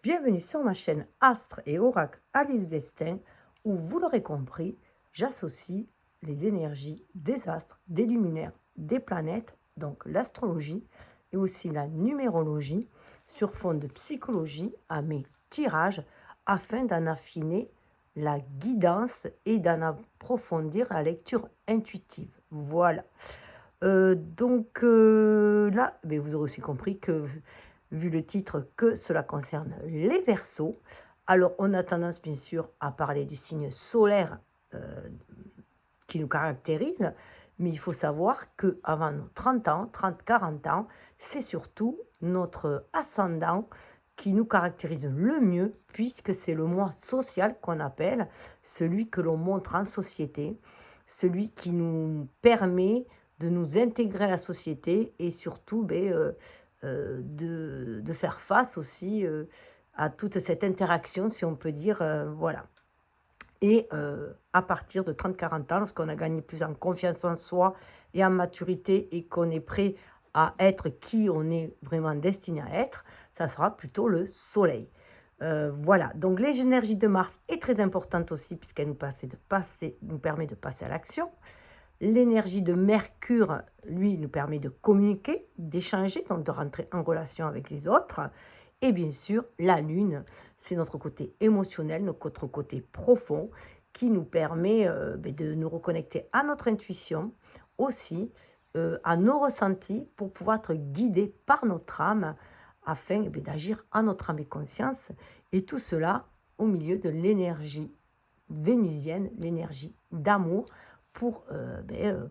Bienvenue sur ma chaîne Astres et Oracles Alliés du Destin, où vous l'aurez compris, j'associe les énergies des astres, des luminaires, des planètes, donc l'astrologie et aussi la numérologie sur fond de psychologie à mes tirages afin d'en affiner la guidance et d'en approfondir la lecture intuitive. Voilà. Là, mais vous aurez aussi compris que, vu le titre, que cela concerne les Verseaux. Alors, on a tendance, bien sûr, à parler du signe solaire qui nous caractérise, mais il faut savoir qu'avant nos 30 ans, 30-40 ans, c'est surtout notre ascendant qui nous caractérise le mieux, puisque c'est le moi social qu'on appelle, celui que l'on montre en société, celui qui nous permet de nous intégrer à la société et surtout de faire face aussi à toute cette interaction, si on peut dire, voilà. Et à partir de 30-40 ans, lorsqu'on a gagné plus en confiance en soi et en maturité et qu'on est prêt à être qui on est vraiment destiné à être, ça sera plutôt le soleil. Voilà, donc l'énergie de Mars est très importante aussi puisqu'elle nous permet de passer à l'action. L'énergie de Mercure, lui, nous permet de communiquer, d'échanger, donc de rentrer en relation avec les autres. Et bien sûr, la Lune, c'est notre côté émotionnel, notre côté profond, qui nous permet de nous reconnecter à notre intuition, aussi à nos ressentis, pour pouvoir être guidés par notre âme, afin d'agir à notre âme et conscience. Et tout cela au milieu de l'énergie vénusienne, l'énergie d'amour, pour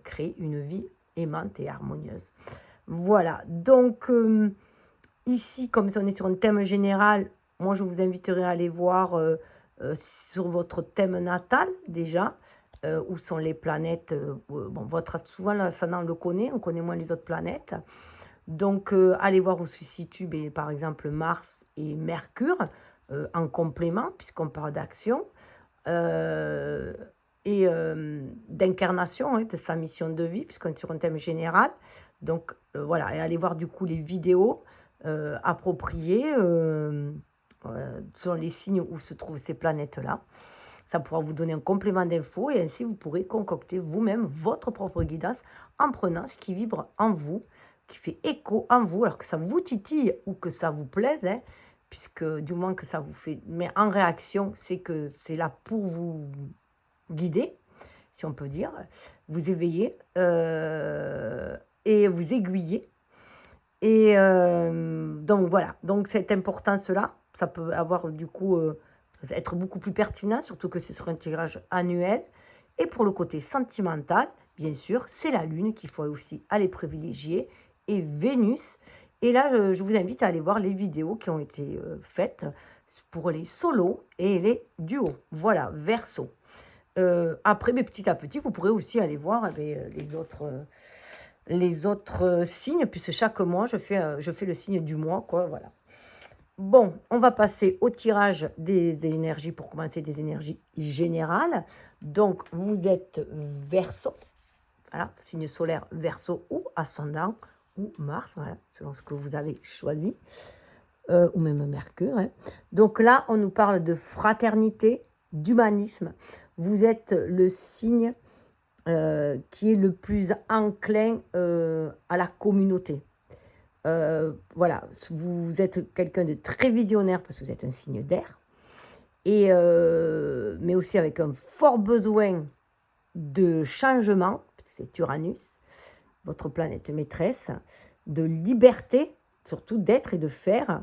créer une vie aimante et harmonieuse. Voilà, donc ici, comme on est sur un thème général, moi je vous inviterai à aller voir sur votre thème natal déjà, où sont les planètes. Souvent l'ascendant le connaît, on connaît moins les autres planètes. Donc allez voir où se situent par exemple Mars et Mercure, en complément, puisqu'on parle d'action. Et d'incarnation de sa mission de vie, puisqu'on est sur un thème général. Donc voilà, et allez voir du coup les vidéos appropriées sur les signes où se trouvent ces planètes-là. Ça pourra vous donner un complément d'infos et ainsi vous pourrez concocter vous-même votre propre guidance en prenant ce qui vibre en vous, qui fait écho en vous, alors que ça vous titille ou que ça vous plaise, puisque du moins que ça vous fait, mais en réaction, c'est que c'est là pour vous guider, si on peut dire, vous éveiller et vous aiguiller. Et donc voilà, donc cette importance-là, ça peut avoir du coup, être beaucoup plus pertinent, surtout que c'est sur un tirage annuel. Et pour le côté sentimental, bien sûr, c'est la Lune qu'il faut aussi aller privilégier, et Vénus. Et là, je vous invite à aller voir les vidéos qui ont été faites pour les solos et les duos. Voilà, Verseau. Après, mais petit à petit, vous pourrez aussi aller voir les autres signes, puisque chaque mois, je fais le signe du mois, quoi, voilà. Bon, on va passer au tirage des énergies, pour commencer des énergies générales. Donc, vous êtes Verseau, voilà, signe solaire Verseau ou ascendant ou Mars, voilà, selon ce que vous avez choisi, ou même Mercure. Donc là, on nous parle de fraternité, d'humanisme. Vous êtes le signe qui est le plus enclin à la communauté. Voilà, vous êtes quelqu'un de très visionnaire parce que vous êtes un signe d'air, mais aussi avec un fort besoin de changement, c'est Uranus, votre planète maîtresse, de liberté, surtout d'être et de faire,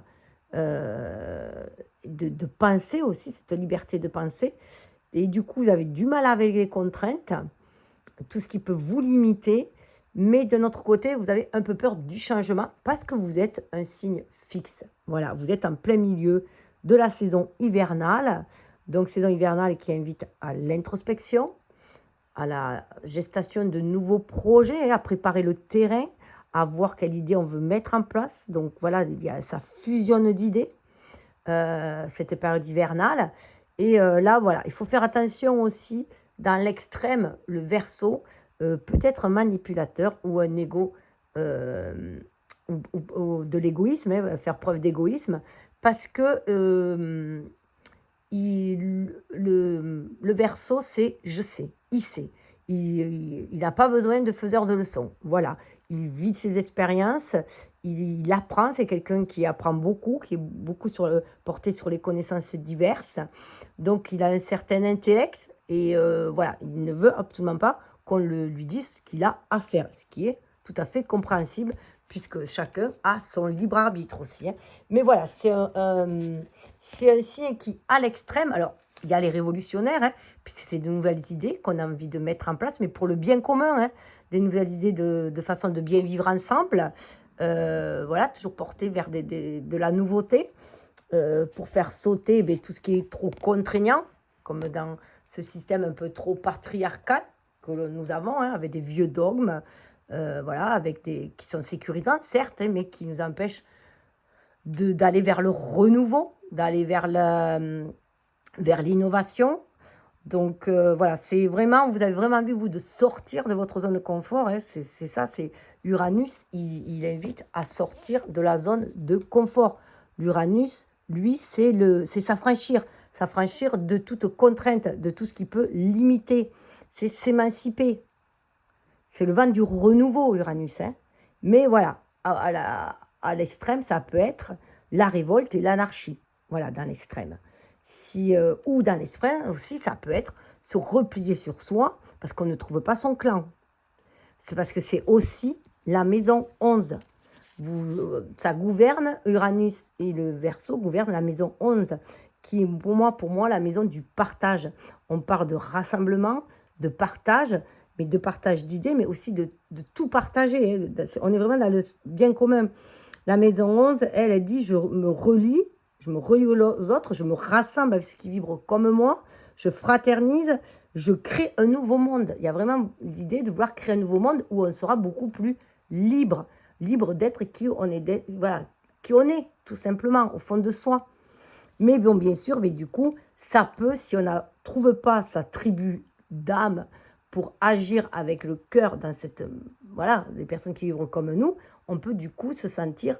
de penser aussi, cette liberté de penser. Et du coup, vous avez du mal avec les contraintes, tout ce qui peut vous limiter, mais de notre côté, vous avez un peu peur du changement parce que vous êtes un signe fixe. Voilà, vous êtes en plein milieu de la saison hivernale, donc saison hivernale qui invite à l'introspection, à la gestation de nouveaux projets, à préparer le terrain, à voir quelle idée on veut mettre en place. Donc voilà, ça fusionne d'idées, cette période hivernale. Et là, voilà, il faut faire attention aussi, dans l'extrême, le Verseau peut être un manipulateur ou un ego ou de l'égoïsme, hein, faire preuve d'égoïsme, parce que le Verseau, c'est je sais, il sait. Il n'a pas besoin de faiseur de leçons. Voilà, il vit ses expériences, il apprend, c'est quelqu'un qui apprend beaucoup, qui est beaucoup porté sur les connaissances diverses. Donc, il a un certain intellect et voilà, il ne veut absolument pas qu'on lui dise ce qu'il a à faire, ce qui est tout à fait compréhensible, puisque chacun a son libre arbitre aussi. Hein. Mais voilà, c'est un signe qui, à l'extrême, alors il y a les révolutionnaires, hein, puisque c'est de nouvelles idées qu'on a envie de mettre en place, mais pour le bien commun, hein, des nouvelles idées de façon de bien vivre ensemble, voilà, toujours portées vers de la nouveauté, pour faire sauter tout ce qui est trop contraignant, comme dans ce système un peu trop patriarcal que nous avons, hein, avec des vieux dogmes, voilà, qui sont sécurisants, certes, hein, mais qui nous empêchent d'aller vers le renouveau, d'aller vers l'innovation. Donc voilà, c'est vraiment, vous avez vraiment envie, vous, de sortir de votre zone de confort. Hein, c'est ça, c'est Uranus, il invite à sortir de la zone de confort. L'Uranus, lui, c'est s'affranchir de toute contrainte, de tout ce qui peut limiter. C'est s'émanciper. C'est le vent du renouveau, Uranus. Hein. Mais voilà, à l'extrême, ça peut être la révolte et l'anarchie. Voilà, dans l'extrême. Ou dans l'extrême aussi, ça peut être se replier sur soi parce qu'on ne trouve pas son clan. C'est parce que c'est aussi la maison 11. Ça gouverne, Uranus et le Verseau gouvernent la maison 11, qui est pour moi la maison du partage. On parle de rassemblement, de partage, mais de partage d'idées, mais aussi de tout partager. Hein. On est vraiment dans le bien commun. La maison 11, elle dit, je me relie aux autres, je me rassemble avec ceux qui vibrent comme moi, je fraternise, je crée un nouveau monde. Il y a vraiment l'idée de vouloir créer un nouveau monde où on sera beaucoup plus libre d'être qui on est, voilà, qui on est, tout simplement, au fond de soi. Mais bon, bien sûr, mais du coup, ça peut, si on ne trouve pas sa tribu d'âme pour agir avec le cœur dans voilà, des personnes qui vivent comme nous, on peut du coup se sentir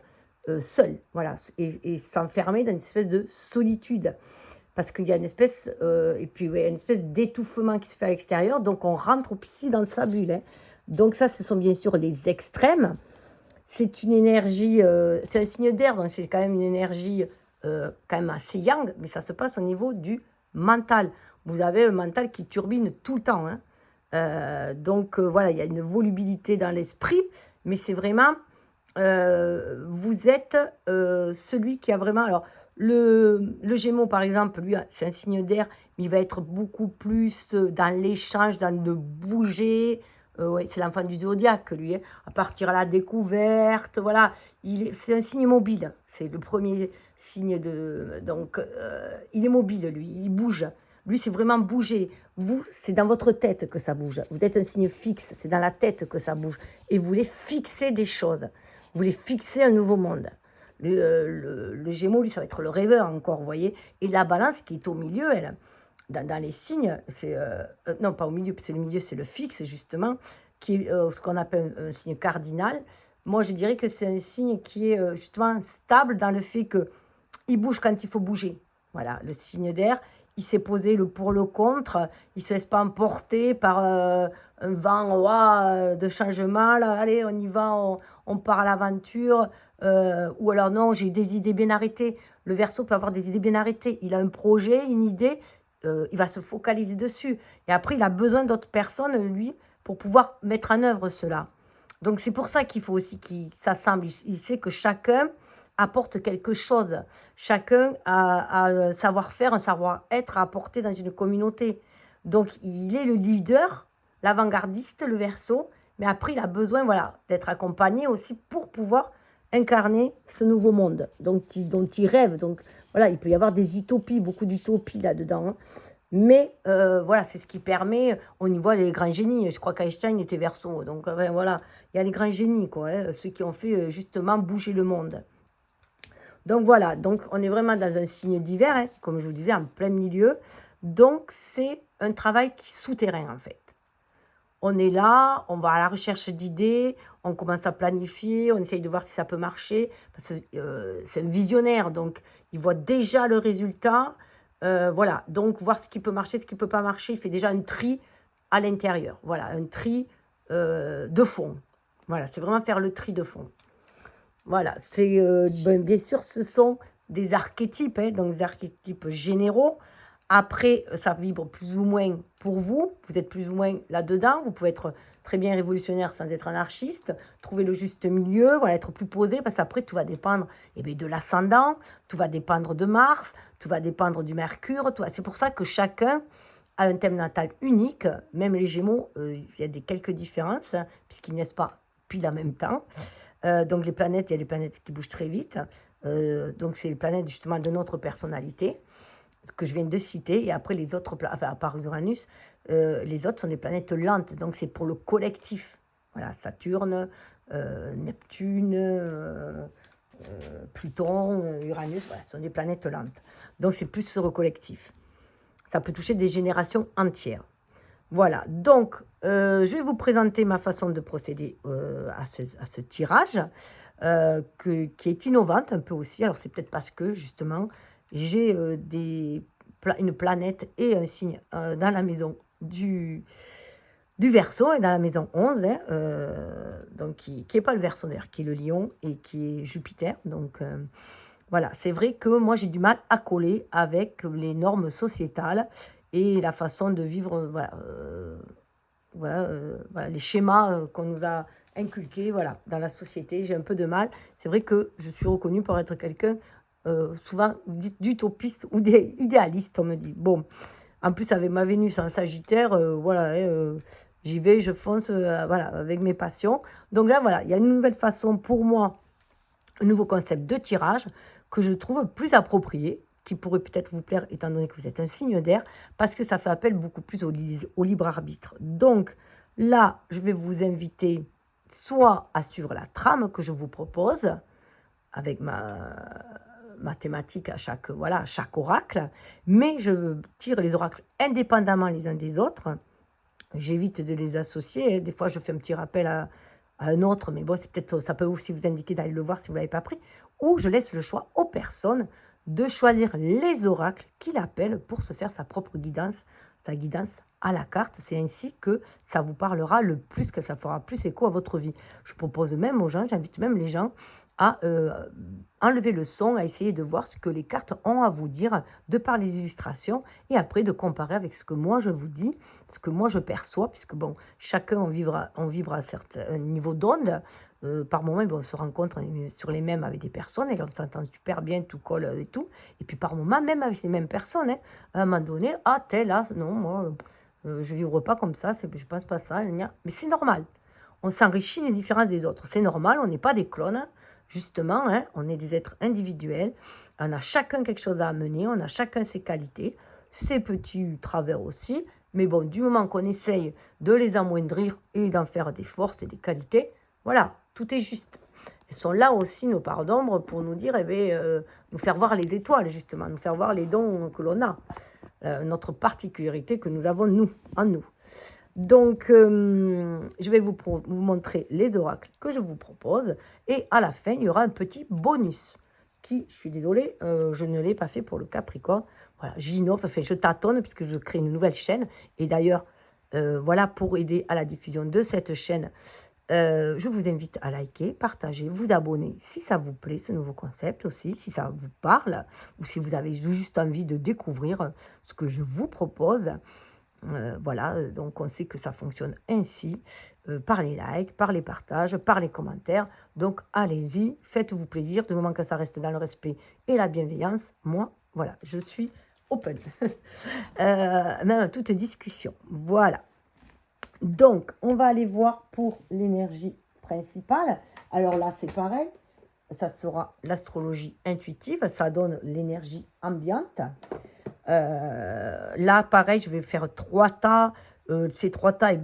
seul, voilà, et s'enfermer dans une espèce de solitude. Parce qu'il y a une espèce, et puis ouais, une espèce d'étouffement qui se fait à l'extérieur, donc on rentre aussi dans sa bulle. Hein. Donc ça, ce sont bien sûr les extrêmes. C'est une énergie, c'est un signe d'air, donc c'est quand même une énergie quand même assez yang, mais ça se passe au niveau du mental. Vous avez un mental qui turbine tout le temps. Hein. Donc voilà, il y a une volubilité dans l'esprit, mais c'est vraiment, vous êtes celui qui a vraiment... Alors, le Gémeaux, par exemple, lui, c'est un signe d'air, mais il va être beaucoup plus dans l'échange, dans le bouger. Ouais, c'est l'enfant du zodiaque, lui, hein, à partir à la découverte, voilà. C'est un signe mobile, c'est le premier signe de... Donc, il est mobile, lui, il bouge. Lui, c'est vraiment bouger. Vous, c'est dans votre tête que ça bouge. Vous êtes un signe fixe, c'est dans la tête que ça bouge. Et vous voulez fixer des choses. Vous voulez fixer un nouveau monde. Le Gémeaux, lui, ça va être le rêveur encore, vous voyez. Et la Balance qui est au milieu, elle, dans les signes, c'est... non, pas au milieu, c'est le milieu, c'est le fixe, justement, qui est ce qu'on appelle un signe cardinal. Moi, je dirais que c'est un signe qui est justement stable dans le fait qu'il bouge quand il faut bouger. Voilà, le signe d'air, il s'est posé le pour, le contre, il ne se laisse pas emporter par un vent de changement. Là, allez, on y va, on part à l'aventure. Ou alors non, j'ai des idées bien arrêtées. Le Verseau peut avoir des idées bien arrêtées. Il a un projet, une idée, il va se focaliser dessus. Et après, il a besoin d'autres personnes, lui, pour pouvoir mettre en œuvre cela. Donc c'est pour ça qu'il faut aussi qu'il s'assemble. Il sait que chacun apporte quelque chose. Chacun a un savoir-faire, un savoir-être à apporter dans une communauté. Donc il est le leader, l'avant-gardiste, le Verseau. Mais après, il a besoin, voilà, d'être accompagné aussi pour pouvoir incarner ce nouveau monde dont il rêve. Donc voilà, il peut y avoir des utopies, beaucoup d'utopies là-dedans. Hein. Mais voilà, c'est ce qui permet, on y voit les grands génies. Je crois qu'Einstein était Verseau. Donc voilà, il y a les grands génies, quoi, hein, ceux qui ont fait justement bouger le monde. Donc voilà, donc on est vraiment dans un signe d'hiver, hein, comme je vous disais, en plein milieu. Donc c'est un travail souterrain en fait. On est là, on va à la recherche d'idées, on commence à planifier, on essaye de voir si ça peut marcher, parce que c'est un visionnaire, donc il voit déjà le résultat. Voilà, donc voir ce qui peut marcher, ce qui ne peut pas marcher, il fait déjà un tri à l'intérieur. Voilà, un tri de fond. Voilà, c'est vraiment faire le tri de fond. Voilà, c'est bien sûr, ce sont des archétypes, hein, donc des archétypes généraux. Après, ça vibre plus ou moins pour vous. Vous êtes plus ou moins là-dedans. Vous pouvez être très bien révolutionnaire sans être anarchiste. Trouver le juste milieu, voilà, être plus posé. Parce qu'après, tout va dépendre de l'ascendant. Tout va dépendre de Mars. Tout va dépendre du Mercure. C'est pour ça que chacun a un thème natal unique. Même les Gémeaux, il y a quelques différences, hein, puisqu'ils naissent pas pile en même temps. Donc les planètes, il y a des planètes qui bougent très vite. Donc c'est les planètes justement de notre personnalité que je viens de citer. Et après les autres, enfin à part Uranus, les autres sont des planètes lentes. Donc c'est pour le collectif. Voilà, Saturne, Neptune, Pluton, Uranus, voilà, ce sont des planètes lentes. Donc c'est plus sur le collectif. Ça peut toucher des générations entières. Voilà, donc je vais vous présenter ma façon de procéder à ce tirage, qui est innovante un peu aussi. Alors c'est peut-être parce que justement j'ai une planète et un signe dans la maison du Verseau et dans la maison 11, hein, donc qui n'est pas le Verseau d'air, qui est le Lion et qui est Jupiter. Donc voilà, c'est vrai que moi j'ai du mal à coller avec les normes sociétales et la façon de vivre, voilà, les schémas qu'on nous a inculqués, voilà, dans la société. J'ai un peu de mal. C'est vrai que je suis reconnue pour être quelqu'un souvent d'utopiste ou d'idéaliste, on me dit. Bon, en plus avec ma Vénus en Sagittaire, voilà, j'y vais, je fonce, voilà, avec mes passions. Donc là, voilà, il y a une nouvelle façon pour moi, un nouveau concept de tirage que je trouve plus approprié, qui pourrait peut-être vous plaire étant donné que vous êtes un signe d'air, parce que ça fait appel beaucoup plus au libre arbitre. Donc là, je vais vous inviter soit à suivre la trame que je vous propose, avec ma thématique à chaque oracle, mais je tire les oracles indépendamment les uns des autres. J'évite de les associer. Des fois, je fais un petit rappel à un autre, mais bon, ça peut aussi vous indiquer d'aller le voir si vous ne l'avez pas pris. Ou je laisse le choix aux personnes de choisir les oracles qu'il appelle pour se faire sa propre guidance, sa guidance à la carte. C'est ainsi que ça vous parlera le plus, que ça fera plus écho à votre vie. Je propose même aux gens, j'invite même les gens à enlever le son, à essayer de voir ce que les cartes ont à vous dire de par les illustrations et après de comparer avec ce que moi je vous dis, ce que moi je perçois, puisque bon, chacun on vibre à certains niveaux d'onde. Par moment, on se rencontre sur les mêmes avec des personnes et là, on s'entend super bien, tout colle et tout. Et puis par moment, même avec les mêmes personnes, hein, à un moment donné, non, moi, je ne vivre pas comme ça, je ne pense pas ça. Mais c'est normal. On s'enrichit les différences des autres. C'est normal, on n'est pas des clones. Justement, hein, on est des êtres individuels. On a chacun quelque chose à amener, on a chacun ses qualités, ses petits travers aussi. Mais bon, du moment qu'on essaye de les amoindrir et d'en faire des forces et des qualités, voilà, tout est juste. Elles sont là aussi, nos parts d'ombre, pour nous dire, nous faire voir les étoiles, justement, nous faire voir les dons que l'on a, notre particularité que nous avons, nous, en nous. Donc, je vais vous montrer les oracles que je vous propose. Et à la fin, il y aura un petit bonus qui, je suis désolée, je ne l'ai pas fait pour le Capricorne. Voilà, j'innove, enfin, je tâtonne puisque je crée une nouvelle chaîne. Et d'ailleurs, voilà, pour aider à la diffusion de cette chaîne, je vous invite à liker, partager, vous abonner si ça vous plaît, ce nouveau concept aussi, si ça vous parle, ou si vous avez juste envie de découvrir ce que je vous propose. Voilà, donc on sait que ça fonctionne ainsi, par les likes, par les partages, par les commentaires. Donc allez-y, faites-vous plaisir, du moment que ça reste dans le respect et la bienveillance. Moi, voilà, je suis open, même à toute discussion. Voilà. Donc, on va aller voir pour l'énergie principale. Alors là, c'est pareil, ça sera l'astrologie intuitive, ça donne l'énergie ambiante. Là, pareil, je vais faire 3 tas. Ces 3 tas,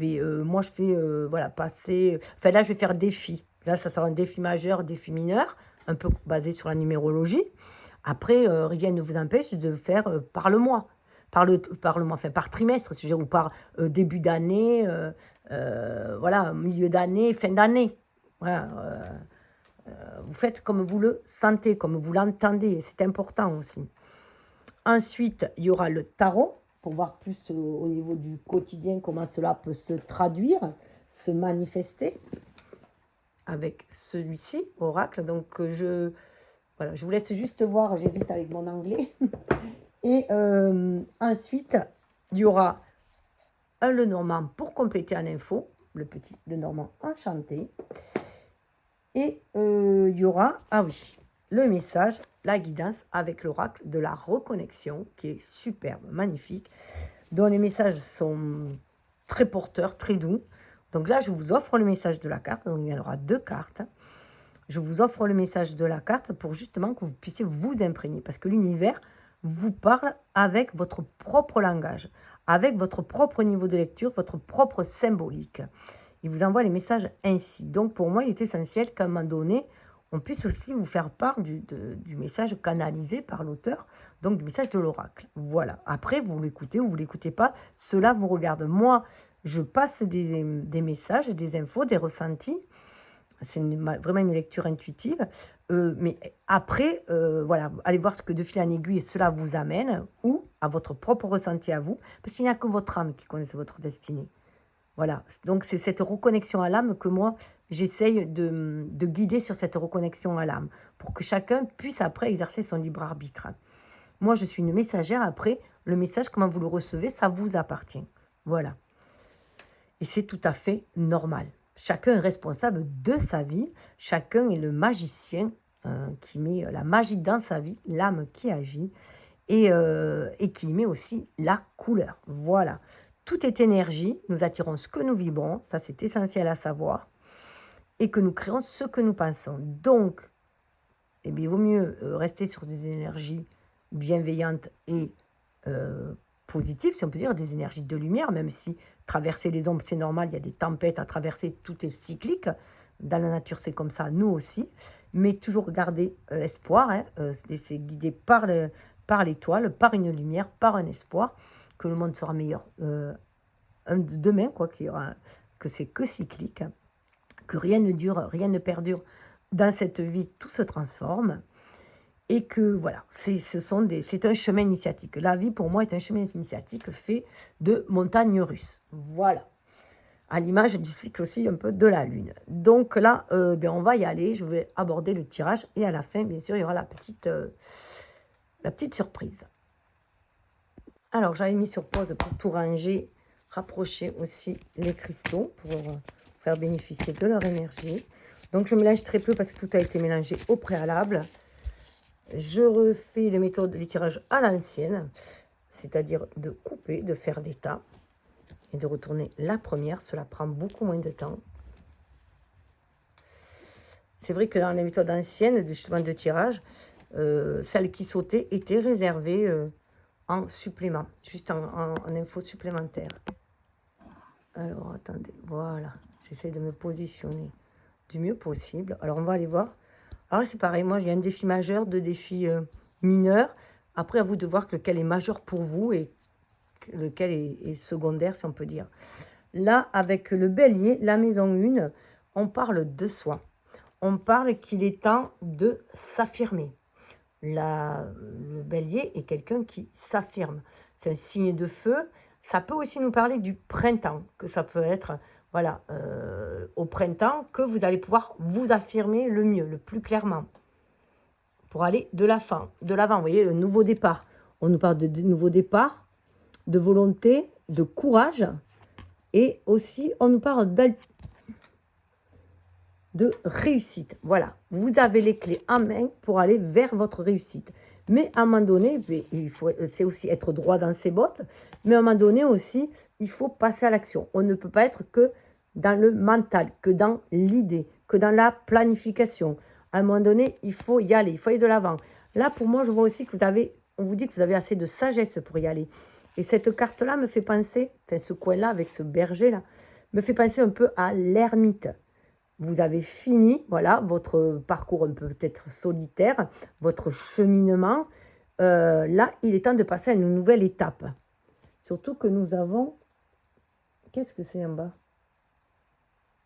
moi, je fais, voilà, passer... Enfin, là, je vais faire défi. Là, ça sera un défi majeur, défi mineur, un peu basé sur la numérologie. Après, rien ne vous empêche de faire par le mois. par trimestre, c'est-à-dire ou par début d'année, voilà, milieu d'année, fin d'année. Voilà, vous faites comme vous le sentez, comme vous l'entendez, c'est important aussi. Ensuite, il y aura le tarot, pour voir plus au niveau du quotidien comment cela peut se traduire, se manifester avec celui-ci, oracle. Donc, voilà, je vous laisse juste voir, j'évite avec mon anglais. Et ensuite, il y aura un Lenormand pour compléter en info, le petit Lenormand enchanté. Et il y aura, ah oui, le message, la guidance avec l'oracle de la reconnexion, qui est superbe, magnifique, dont les messages sont très porteurs, très doux. Donc là, je vous offre le message de la carte, donc il y en aura 2 cartes. Je vous offre le message de la carte pour justement que vous puissiez vous imprégner, parce que l'univers vous parle avec votre propre langage, avec votre propre niveau de lecture, votre propre symbolique. Il vous envoie les messages ainsi. Donc, pour moi, il est essentiel qu'à un moment donné, on puisse aussi vous faire part du message canalisé par l'auteur, donc du message de l'oracle. Voilà. Après, vous l'écoutez ou vous ne l'écoutez pas, cela vous regarde. Moi, je passe des messages, des infos, des ressentis. C'est vraiment une lecture intuitive. Mais après, voilà, allez voir ce que de fil en aiguille cela vous amène, ou à votre propre ressenti à vous, parce qu'il n'y a que votre âme qui connaisse votre destinée. Voilà, donc c'est cette reconnexion à l'âme que moi, j'essaye de guider sur cette reconnexion à l'âme, pour que chacun puisse après exercer son libre arbitre. Moi, je suis une messagère, après, le message, comment vous le recevez, ça vous appartient. Voilà. Et c'est tout à fait normal. Chacun est responsable de sa vie, chacun est le magicien qui met la magie dans sa vie, l'âme qui agit, et qui met aussi la couleur. Voilà. Tout est énergie, nous attirons ce que nous vibrons, ça c'est essentiel à savoir, et que nous créons ce que nous pensons. Donc, eh bien, il vaut mieux rester sur des énergies bienveillantes et positives, si on peut dire, des énergies de lumière, même si traverser les ombres c'est normal, il y a des tempêtes à traverser, tout est cyclique, dans la nature c'est comme ça, nous aussi, mais toujours garder espoir, laisser guider par l'étoile, par une lumière, par un espoir, que le monde sera meilleur demain, quoi, que c'est que cyclique, que rien ne dure, rien ne perdure dans cette vie, tout se transforme, et que voilà, c'est un chemin initiatique. La vie pour moi est un chemin initiatique fait de montagnes russes. Voilà, à l'image du cycle aussi un peu de la Lune. Donc là, bien, on va y aller, je vais aborder le tirage, et à la fin, bien sûr, il y aura la petite surprise. Alors, j'avais mis sur pause pour tout ranger, rapprocher aussi les cristaux pour faire bénéficier de leur énergie. Donc, je mélange très peu parce que tout a été mélangé au préalable. Je refais les tirages à l'ancienne, c'est-à-dire de couper, de faire des tas et de retourner la première. Cela prend beaucoup moins de temps. C'est vrai que dans les méthodes anciennes, justement de tirage, celles qui sautaient étaient réservées en supplément, juste en info supplémentaire. Alors, attendez, voilà. J'essaie de me positionner du mieux possible. Alors, on va aller voir. Alors, c'est pareil, moi, j'ai un défi majeur, 2 défis mineurs. Après, à vous de voir lequel est majeur pour vous et lequel est secondaire, si on peut dire. Là, avec le bélier, la maison 1, on parle de soi. On parle qu'il est temps de s'affirmer. Le bélier est quelqu'un qui s'affirme. C'est un signe de feu. Ça peut aussi nous parler du printemps, que ça peut être, voilà, au printemps, que vous allez pouvoir vous affirmer le mieux, le plus clairement, pour aller de l'avant. Vous voyez, le nouveau départ. On nous parle de nouveau départ, de volonté, de courage, et aussi, on nous parle de réussite. Voilà, vous avez les clés en main pour aller vers votre réussite. Mais à un moment donné, c'est aussi être droit dans ses bottes, mais à un moment donné aussi, il faut passer à l'action. On ne peut pas être que dans le mental, que dans l'idée, que dans la planification. À un moment donné, il faut y aller, il faut aller de l'avant. Là, pour moi, je vois aussi que on vous dit que vous avez assez de sagesse pour y aller. Et cette carte-là me fait penser, enfin ce coin-là, avec ce berger-là, me fait penser un peu à l'ermite. Vous avez fini, voilà, votre parcours un peu peut-être solitaire, votre cheminement. Là, il est temps de passer à une nouvelle étape. Surtout que nous avons... Qu'est-ce que c'est en bas?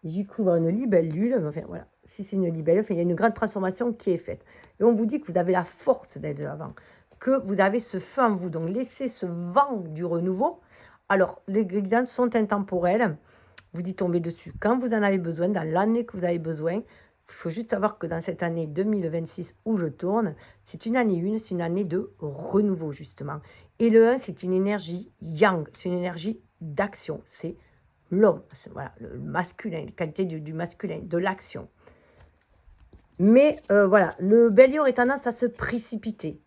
J'y cru voir une libellule. Enfin, voilà. Si c'est une libellule, enfin, il y a une grande transformation qui est faite. Et on vous dit que vous avez la force d'être de l'avant. Que vous avez ce feu en vous. Donc, laissez ce vent du renouveau. Alors, les guidances sont intemporelles. Vous y tombez dessus quand vous en avez besoin, dans l'année que vous avez besoin. Il faut juste savoir que dans cette année 2026 où je tourne, c'est une année 1, c'est une année de renouveau, justement. Et le 1, c'est une énergie yang, c'est une énergie d'action. C'est l'homme, voilà, le masculin, les qualités du masculin, de l'action. Mais voilà, le bélier aurait tendance à se précipiter.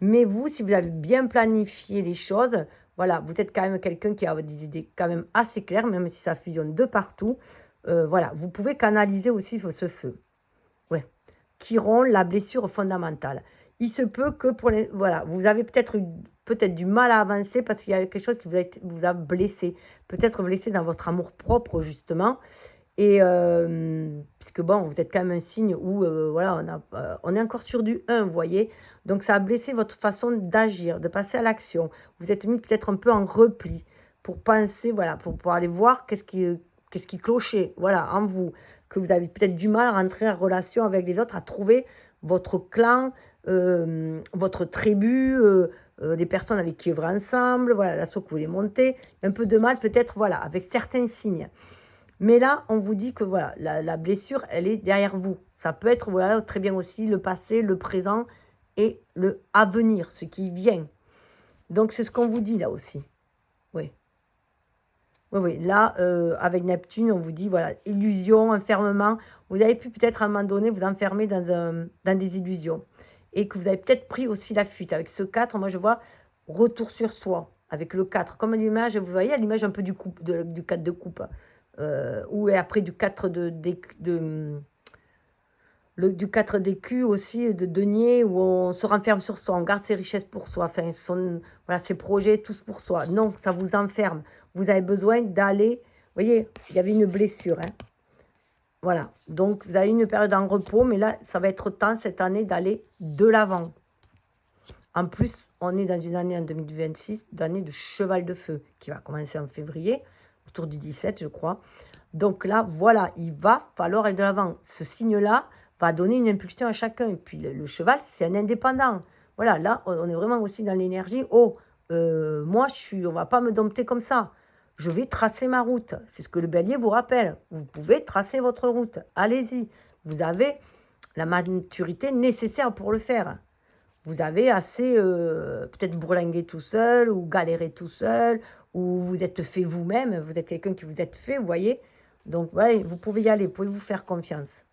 Mais vous, si vous avez bien planifié les choses, voilà, vous êtes quand même quelqu'un qui a des idées quand même assez claires, même si ça fusionne de partout. Voilà, vous pouvez canaliser aussi ce feu. Ouais. Qui rompt la blessure fondamentale. Il se peut que pour les... Voilà, vous avez peut-être du mal à avancer parce qu'il y a quelque chose qui vous a blessé. Peut-être blessé dans votre amour-propre, justement. Et puisque bon, vous êtes quand même un signe où voilà, on est encore sur du 1, vous voyez. Donc ça a blessé votre façon d'agir, de passer à l'action. Vous êtes mis peut-être un peu en repli pour penser, voilà, pour aller voir qu'est-ce qui clochait, voilà, en vous. Que vous avez peut-être du mal à rentrer en relation avec les autres, à trouver votre clan, votre tribu, les personnes avec qui œuvrez ensemble, voilà, l'assaut que vous voulez monter. Un peu de mal peut-être, voilà, avec certains signes. Mais là, on vous dit que voilà, la blessure, elle est derrière vous. Ça peut être voilà, très bien aussi le passé, le présent et le avenir, ce qui vient. Donc, c'est ce qu'on vous dit là aussi. Oui. Oui, oui. Là, avec Neptune, on vous dit, voilà, illusion, enfermement. Vous avez pu peut-être à un moment donné vous enfermer dans des illusions. Et que vous avez peut-être pris aussi la fuite. Avec ce 4, moi, je vois retour sur soi. Avec le 4. Comme l'image, vous voyez, l'image un peu du 4 de coupe. Ou après du 4 du 4 d'écus aussi, de denier, où on se renferme sur soi, on garde ses richesses pour soi, enfin, voilà, ses projets, tous pour soi. Non, ça vous enferme. Vous avez besoin d'aller, vous voyez, il y avait une blessure, hein. Voilà, donc vous avez une période en repos, mais là, ça va être temps cette année d'aller de l'avant. En plus, on est dans une année en 2026, d'année de cheval de feu, qui va commencer en février, autour du 17, je crois. Donc là, voilà, il va falloir aller de l'avant. Ce signe-là va donner une impulsion à chacun. Et puis le cheval, c'est un indépendant. Voilà, là, on est vraiment aussi dans l'énergie. Oh, moi, on ne va pas me dompter comme ça. Je vais tracer ma route. C'est ce que le bélier vous rappelle. Vous pouvez tracer votre route. Allez-y. Vous avez la maturité nécessaire pour le faire. Vous avez assez peut-être bourlingué tout seul ou galéré tout seul ou vous êtes fait vous-même. Vous êtes quelqu'un qui vous êtes fait, vous voyez. Donc, ouais, vous pouvez y aller, vous pouvez vous faire confiance.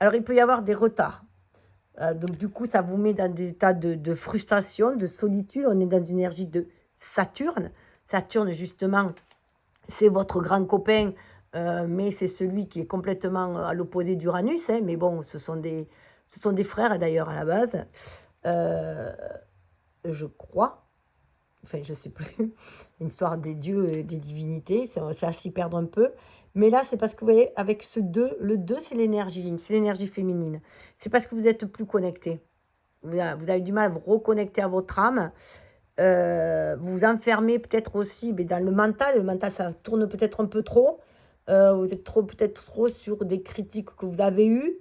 Alors, il peut y avoir des retards. Donc, du coup, ça vous met dans des états de frustration, de solitude. On est dans une énergie de Saturne. Saturne, justement, c'est votre grand copain, mais c'est celui qui est complètement à l'opposé d'Uranus. Hein, mais bon, ce sont des frères, d'ailleurs, à la base. Je crois. Enfin, je ne sais plus. Une histoire des dieux et des divinités. C'est à s'y perdre un peu. Mais là, c'est parce que vous voyez, avec ce 2, le 2, c'est l'énergie féminine. C'est parce que vous êtes plus connecté. Vous avez du mal à vous reconnecter à votre âme. Vous vous enfermez peut-être aussi mais dans le mental. Le mental, ça tourne peut-être un peu trop. Vous êtes peut-être trop sur des critiques que vous avez eues.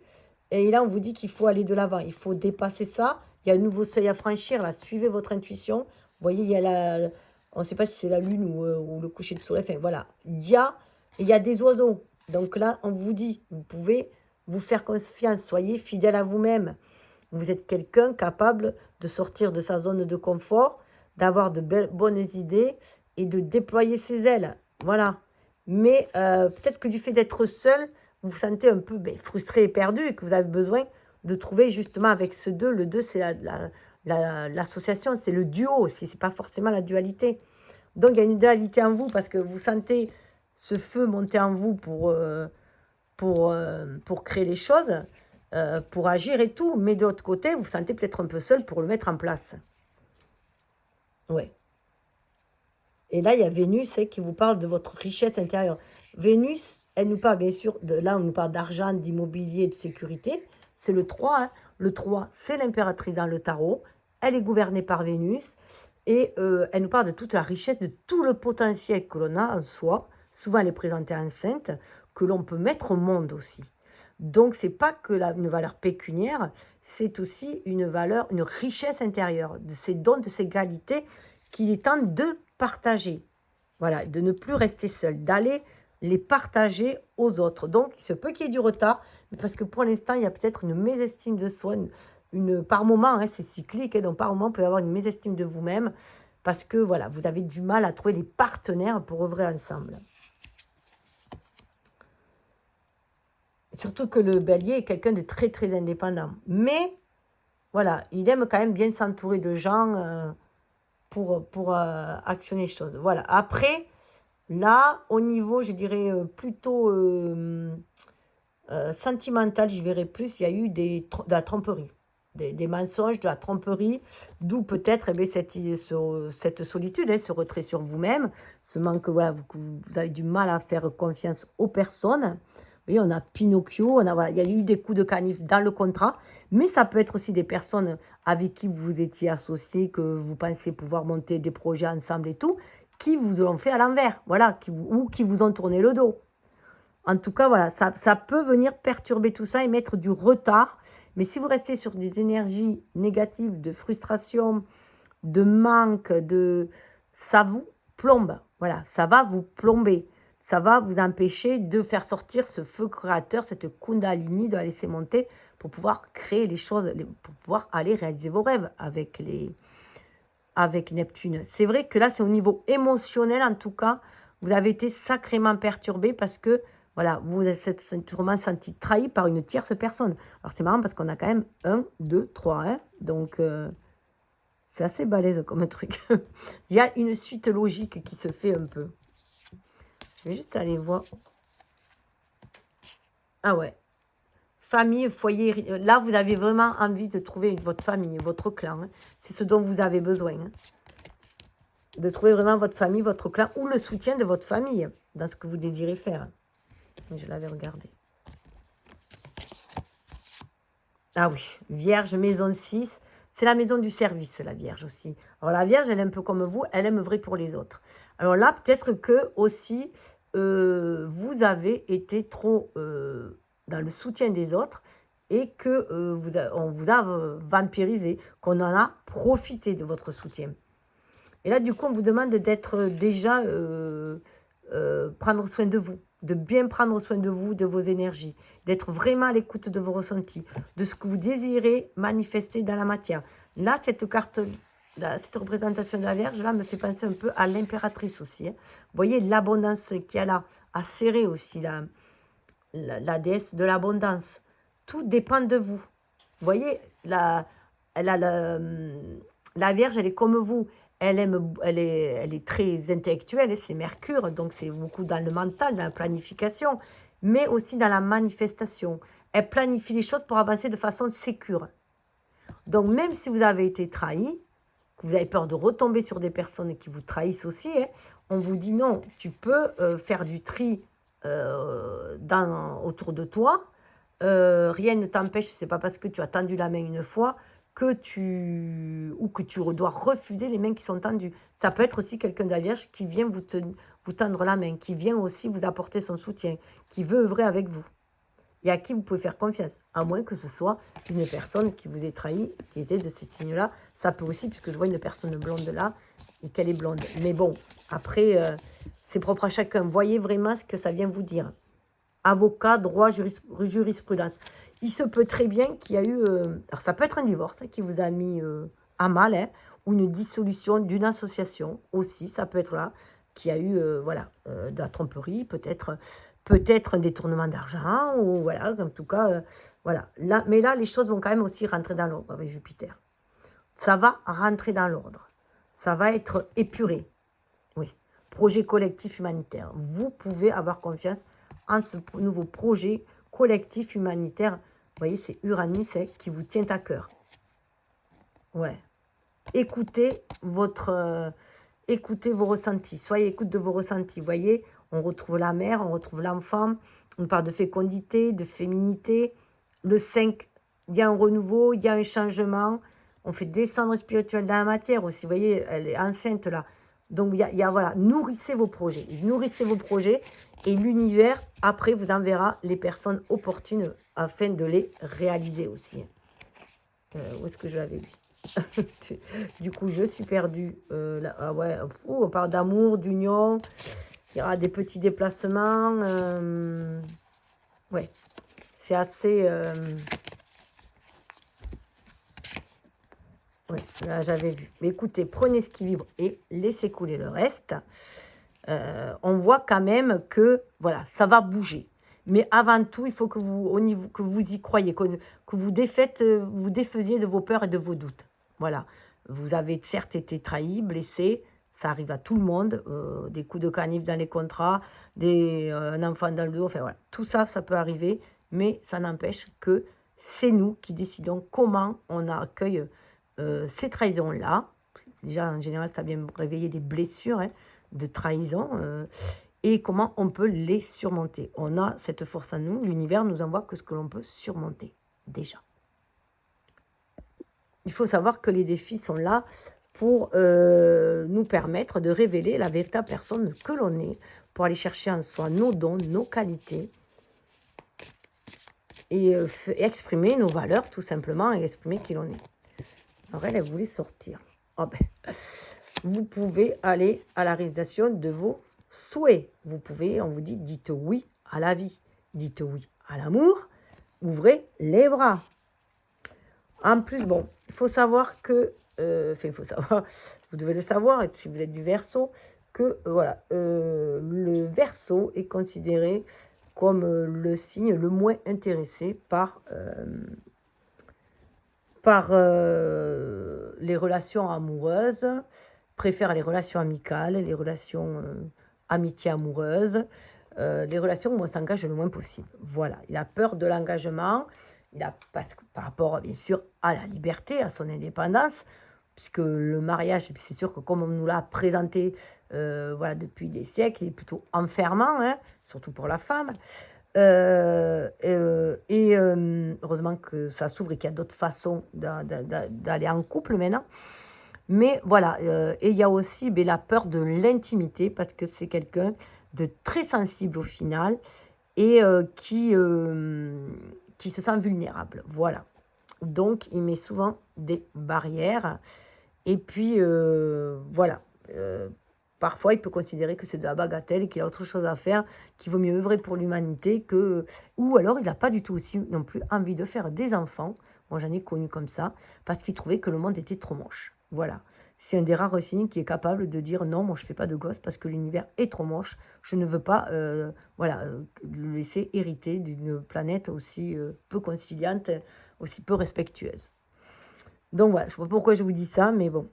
Et là, on vous dit qu'il faut aller de l'avant. Il faut dépasser ça. Il y a un nouveau seuil à franchir. Là, suivez votre intuition. Vous voyez, il y a on ne sait pas si c'est la lune ou le coucher du soleil. Enfin, voilà. Il y a des oiseaux. Donc là, on vous dit, vous pouvez vous faire confiance. Soyez fidèle à vous-même. Vous êtes quelqu'un capable de sortir de sa zone de confort, d'avoir de bonnes idées et de déployer ses ailes. Voilà. Mais peut-être que du fait d'être seul, vous vous sentez un peu frustré et perdu et que vous avez besoin de trouver justement avec ce 2. Le 2, c'est l'association, c'est le duo aussi, c'est pas forcément la dualité. Donc, il y a une dualité en vous parce que vous sentez ce feu monter en vous pour créer les choses, pour agir et tout. Mais de l'autre côté, vous vous sentez peut-être un peu seul pour le mettre en place. Ouais. Et là, il y a Vénus qui vous parle de votre richesse intérieure. Vénus, elle nous parle bien sûr, là on nous parle d'argent, d'immobilier, de sécurité. C'est le 3. Hein. Le 3, c'est l'impératrice dans le tarot. Elle est gouvernée par Vénus. Et elle nous parle de toute la richesse, de tout le potentiel que l'on a en soi. Souvent, elle est présentée enceinte, que l'on peut mettre au monde aussi. Donc, ce n'est pas que une valeur pécuniaire, c'est aussi une valeur, une richesse intérieure, de ces dons, de ces qualités qu'il est temps de partager. Voilà, de ne plus rester seul, d'aller les partager aux autres. Donc, il se peut qu'il y ait du retard, mais parce que pour l'instant, il y a peut-être une mésestime de soi, par moment, hein, c'est cyclique, donc par moment, il peut y avoir une mésestime de vous-même, parce que voilà, vous avez du mal à trouver les partenaires pour œuvrer ensemble. Surtout que le bélier est quelqu'un de très, très indépendant. Mais, voilà, il aime quand même bien s'entourer de gens pour actionner les choses. Voilà, après, là, au niveau, je dirais, plutôt sentimental, je verrais plus, il y a eu de la tromperie. Des mensonges, de la tromperie, d'où peut-être cette solitude, hein, ce retrait sur vous-même, ce manque, voilà, vous avez du mal à faire confiance aux personnes. Vous voyez, on a Pinocchio, voilà, il y a eu des coups de canif dans le contrat, mais ça peut être aussi des personnes avec qui vous étiez associés, que vous pensez pouvoir monter des projets ensemble et tout, qui vous ont fait à l'envers, voilà, ou qui vous ont tourné le dos. En tout cas, voilà, ça peut venir perturber tout ça et mettre du retard. Mais si vous restez sur des énergies négatives, de frustration, de manque, ça vous plombe. Voilà, ça va vous plomber. Ça va vous empêcher de faire sortir ce feu créateur, cette kundalini, de la laisser monter pour pouvoir créer les choses, pour pouvoir aller réaliser vos rêves avec Neptune. C'est vrai que là, c'est au niveau émotionnel, en tout cas, vous avez été sacrément perturbé parce que voilà, vous êtes sûrement senti trahi par une tierce personne. Alors, c'est marrant parce qu'on a quand même 1, 2, 3. Hein, donc, c'est assez balèze comme truc. Il y a une suite logique qui se fait un peu. Je vais juste aller voir. Ah ouais. Famille, foyer. Là, vous avez vraiment envie de trouver votre famille, votre clan. Hein. C'est ce dont vous avez besoin. Hein. De trouver vraiment votre famille, votre clan ou le soutien de votre famille dans ce que vous désirez faire. Je l'avais regardé. Ah oui, Vierge, maison 6. C'est la maison du service, la Vierge aussi. Alors la Vierge, elle est un peu comme vous, elle aime vrai pour les autres. Alors là, peut-être que aussi, vous avez été trop dans le soutien des autres et que on vous a vampirisé, qu'on en a profité de votre soutien. Et là, du coup, on vous demande d'être déjà, prendre soin de vous, de bien prendre soin de vous, de vos énergies, d'être vraiment à l'écoute de vos ressentis, de ce que vous désirez manifester dans la matière. Là, cette carte, cette représentation de la Vierge, là, me fait penser un peu à l'impératrice aussi. Hein. Vous voyez l'abondance qu'il y a là, à serrer aussi la déesse de l'abondance. Tout dépend de vous. Vous voyez, la Vierge, elle est comme vous. Elle est très intellectuelle, c'est Mercure, donc c'est beaucoup dans le mental, dans la planification, mais aussi dans la manifestation. Elle planifie les choses pour avancer de façon sécure. Donc même si vous avez été trahi, que vous avez peur de retomber sur des personnes qui vous trahissent aussi, hein, on vous dit non, tu peux faire du tri autour de toi. Rien ne t'empêche, c'est pas parce que tu as tendu la main une fois que tu dois refuser les mains qui sont tendues. Ça peut être aussi quelqu'un de la Vierge qui vient vous tendre la main, qui vient aussi vous apporter son soutien, qui veut œuvrer avec vous et à qui vous pouvez faire confiance, à moins que ce soit une personne qui vous ait trahi, qui était de ce signe-là. Ça peut aussi, puisque je vois une personne blonde là, et qu'elle est blonde. Mais bon, après, c'est propre à chacun. Voyez vraiment ce que ça vient vous dire. Avocat, droit, jurisprudence. Il se peut très bien qu'il y a eu... alors, ça peut être un divorce qui vous a mis à mal, hein, ou une dissolution d'une association aussi, ça peut être là, qui a eu voilà, de la tromperie, peut-être un détournement d'argent, ou voilà, en tout cas, voilà. Là, mais là, les choses vont quand même aussi rentrer dans l'ordre avec Jupiter. Ça va rentrer dans l'ordre. Ça va être épuré. Oui. Projet collectif humanitaire. Vous pouvez avoir confiance en ce nouveau projet collectif humanitaire. Vous voyez, c'est Uranus qui vous tient à cœur. Ouais. Écoutez écoutez vos ressentis. Soyez à l'écoute de vos ressentis. Vous voyez, on retrouve la mère, on retrouve l'enfant. On parle de fécondité, de féminité. Le 5, il y a un renouveau, il y a un changement. On fait descendre le spirituel dans la matière aussi. Vous voyez, elle est enceinte là. Donc, voilà, nourrissez vos projets. Nourrissez vos projets et l'univers, après, vous enverra les personnes opportunes afin de les réaliser aussi. Où est-ce que je l'avais vu? Du coup, je suis perdue. Ah ouais, on parle d'amour, d'union. Il y aura des petits déplacements. Ouais, c'est assez... ouais, là, j'avais vu. Mais écoutez, prenez ce qui vibre et laissez couler le reste. On voit quand même que, voilà, ça va bouger. Mais avant tout, il faut que que vous y croyez, que vous défaisiez de vos peurs et de vos doutes. Voilà. Vous avez certes été trahi, blessé, ça arrive à tout le monde, des coups de canif dans les contrats, un enfant dans le dos, enfin voilà. Tout ça, ça peut arriver, mais ça n'empêche que c'est nous qui décidons comment on accueille ces trahisons-là. Déjà, en général, ça vient réveiller des blessures, hein, de trahison, et comment on peut les surmonter. On a cette force en nous, l'univers nous envoie que ce que l'on peut surmonter, déjà. Il faut savoir que les défis sont là pour nous permettre de révéler la véritable personne que l'on est, pour aller chercher en soi nos dons, nos qualités, et exprimer nos valeurs, tout simplement, et exprimer qui l'on est. Alors elle voulait sortir. Oh ben, vous pouvez aller à la réalisation de vos souhaits. Vous pouvez, on vous dit, dites oui à la vie, dites oui à l'amour, ouvrez les bras. En plus, bon, il faut savoir que, il faut savoir, vous devez le savoir, et si vous êtes du Verseau, que voilà, le Verseau est considéré comme le signe le moins intéressé par les relations amoureuses, préfère les relations amicales, les relations amitié amoureuses, les relations où on s'engage le moins possible. Voilà, il a peur de l'engagement, parce que, par rapport bien sûr à la liberté, à son indépendance, puisque le mariage, c'est sûr que comme on nous l'a présenté voilà, depuis des siècles, il est plutôt enfermant, hein, surtout pour la femme. Heureusement que ça s'ouvre et qu'il y a d'autres façons d'aller en couple maintenant. Mais voilà, et il y a aussi la peur de l'intimité, parce que c'est quelqu'un de très sensible au final et qui se sent vulnérable. Voilà. Donc, il met souvent des barrières. Et puis, voilà. Parfois, il peut considérer que c'est de la bagatelle et qu'il a autre chose à faire, qu'il vaut mieux œuvrer pour l'humanité que... Ou alors, il n'a pas du tout aussi non plus envie de faire des enfants. Moi, j'en ai connu comme ça, parce qu'il trouvait que le monde était trop moche. Voilà. C'est un des rares signes qui est capable de dire non, moi, je ne fais pas de gosse parce que l'univers est trop moche. Je ne veux pas voilà, le laisser hériter d'une planète aussi peu conciliante, aussi peu respectueuse. Donc voilà, je ne sais pas pourquoi je vous dis ça, mais bon.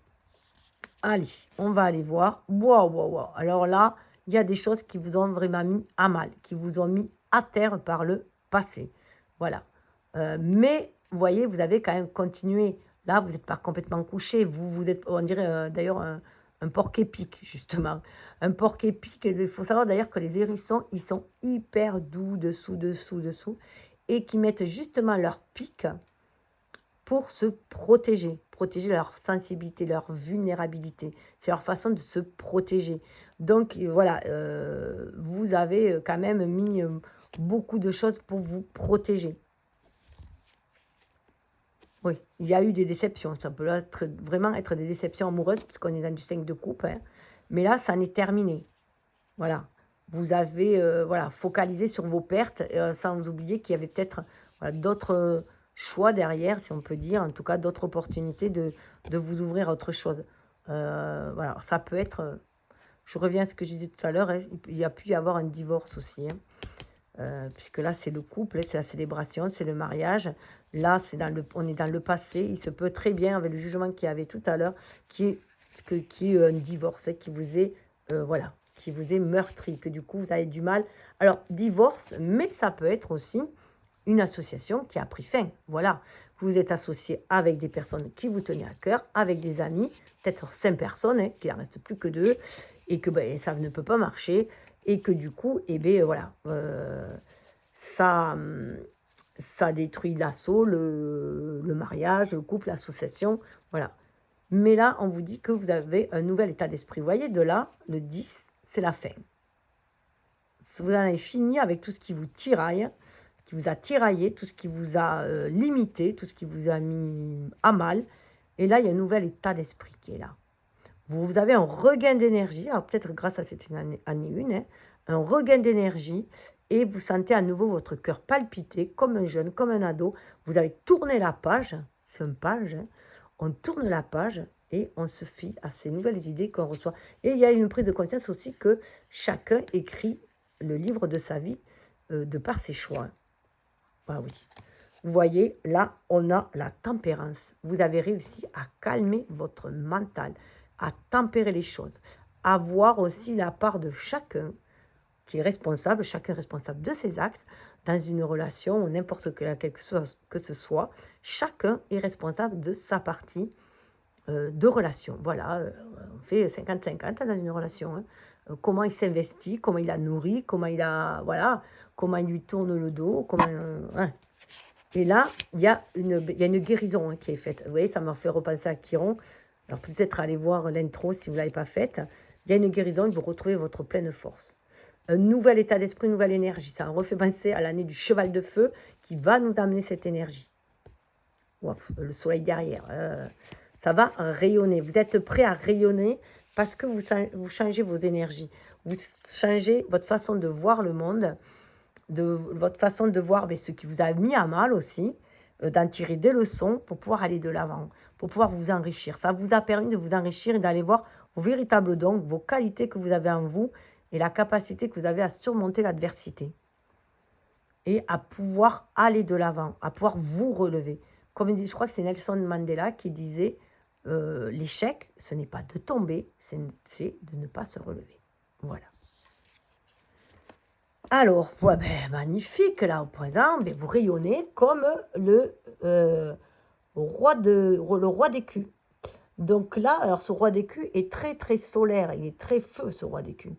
Allez, on va aller voir. Waouh, waouh, waouh. Alors là, il y a des choses qui vous ont vraiment mis à mal, qui vous ont mis à terre par le passé. Voilà. Mais, vous voyez, vous avez quand même continué. Là, vous n'êtes pas complètement couché. Vous êtes, on dirait d'ailleurs un porc épic, justement. Un porc épic. Il faut savoir d'ailleurs que les hérissons, ils sont hyper doux dessous, et qui mettent justement leur pic pour se protéger leur sensibilité, leur vulnérabilité. C'est leur façon de se protéger. Donc voilà, vous avez quand même mis beaucoup de choses pour vous protéger. Oui, il y a eu des déceptions. Ça peut vraiment être des déceptions amoureuses, puisqu'on est dans du 5 de coupe. Hein. Mais là, ça en est terminé. Voilà. Vous avez voilà, focalisé sur vos pertes, sans oublier qu'il y avait peut-être voilà, d'autres choix derrière, si on peut dire, en tout cas d'autres opportunités de vous ouvrir à autre chose. Voilà, ça peut être, je reviens à ce que je disais tout à l'heure, hein, il y a pu y avoir un divorce aussi, hein, puisque là c'est le couple, c'est la célébration, c'est le mariage. Là, on est dans le passé, il se peut très bien, avec le jugement qu'il y avait tout à l'heure, qui est un divorce, qui vous est, voilà, qui vous est meurtri, que du coup vous avez du mal. Alors, divorce, mais ça peut être aussi une association qui a pris fin. Voilà, vous êtes associé avec des personnes qui vous tenaient à cœur, avec des amis, peut-être 5 personnes, hein, qu'il n'en reste plus que 2, et que ça ne peut pas marcher, et que du coup, voilà, ça détruit l'assaut, le mariage, le couple, l'association. Voilà. Mais là, on vous dit que vous avez un nouvel état d'esprit. Vous voyez, de là, le 10, c'est la fin. Vous en avez fini avec tout ce qui vous tiraille, qui vous a tiraillé, tout ce qui vous a limité, tout ce qui vous a mis à mal. Et là, il y a un nouvel état d'esprit qui est là. Vous avez un regain d'énergie, alors peut-être grâce à cette année 1, hein, un regain d'énergie, et vous sentez à nouveau votre cœur palpiter comme un jeune, comme un ado. Vous avez tourné la page, c'est une page, hein, on tourne la page et on se fie à ces nouvelles idées qu'on reçoit. Et il y a une prise de conscience aussi que chacun écrit le livre de sa vie de par ses choix. Ah oui. Vous voyez, là, on a la tempérance. Vous avez réussi à calmer votre mental, à tempérer les choses, à voir aussi la part de chacun qui est responsable, chacun est responsable de ses actes, dans une relation ou n'importe quelle que ce soit, chacun est responsable de sa partie de relation. Voilà, on fait 50-50 dans une relation. Hein. Comment il s'investit, comment il la nourrit, comment il a, voilà, comment il lui tourne le dos, comment... hein. Et là, il y a une guérison qui est faite. Vous voyez, ça m'a fait repenser à Chiron. Alors peut-être allez voir l'intro si vous ne l'avez pas faite. Il y a une guérison, vous retrouvez votre pleine force. Un nouvel état d'esprit, une nouvelle énergie. Ça me refait penser à l'année du cheval de feu qui va nous amener cette énergie. Ouf, le soleil derrière. Ça va rayonner. Vous êtes prêt à rayonner parce que vous changez vos énergies. Vous changez votre façon de voir le monde, de votre façon de voir ce qui vous a mis à mal aussi, d'en tirer des leçons pour pouvoir aller de l'avant, pour pouvoir vous enrichir. Ça vous a permis de vous enrichir et d'aller voir vos véritables dons, vos qualités que vous avez en vous et la capacité que vous avez à surmonter l'adversité et à pouvoir aller de l'avant, à pouvoir vous relever. Comme je crois que c'est Nelson Mandela qui disait l'échec, ce n'est pas de tomber, c'est de ne pas se relever. Voilà. Alors, ouais, magnifique, là, au présent, vous rayonnez comme le roi d'écu. Donc là, alors ce roi d'écu est très, très solaire, il est très feu, ce roi d'écu.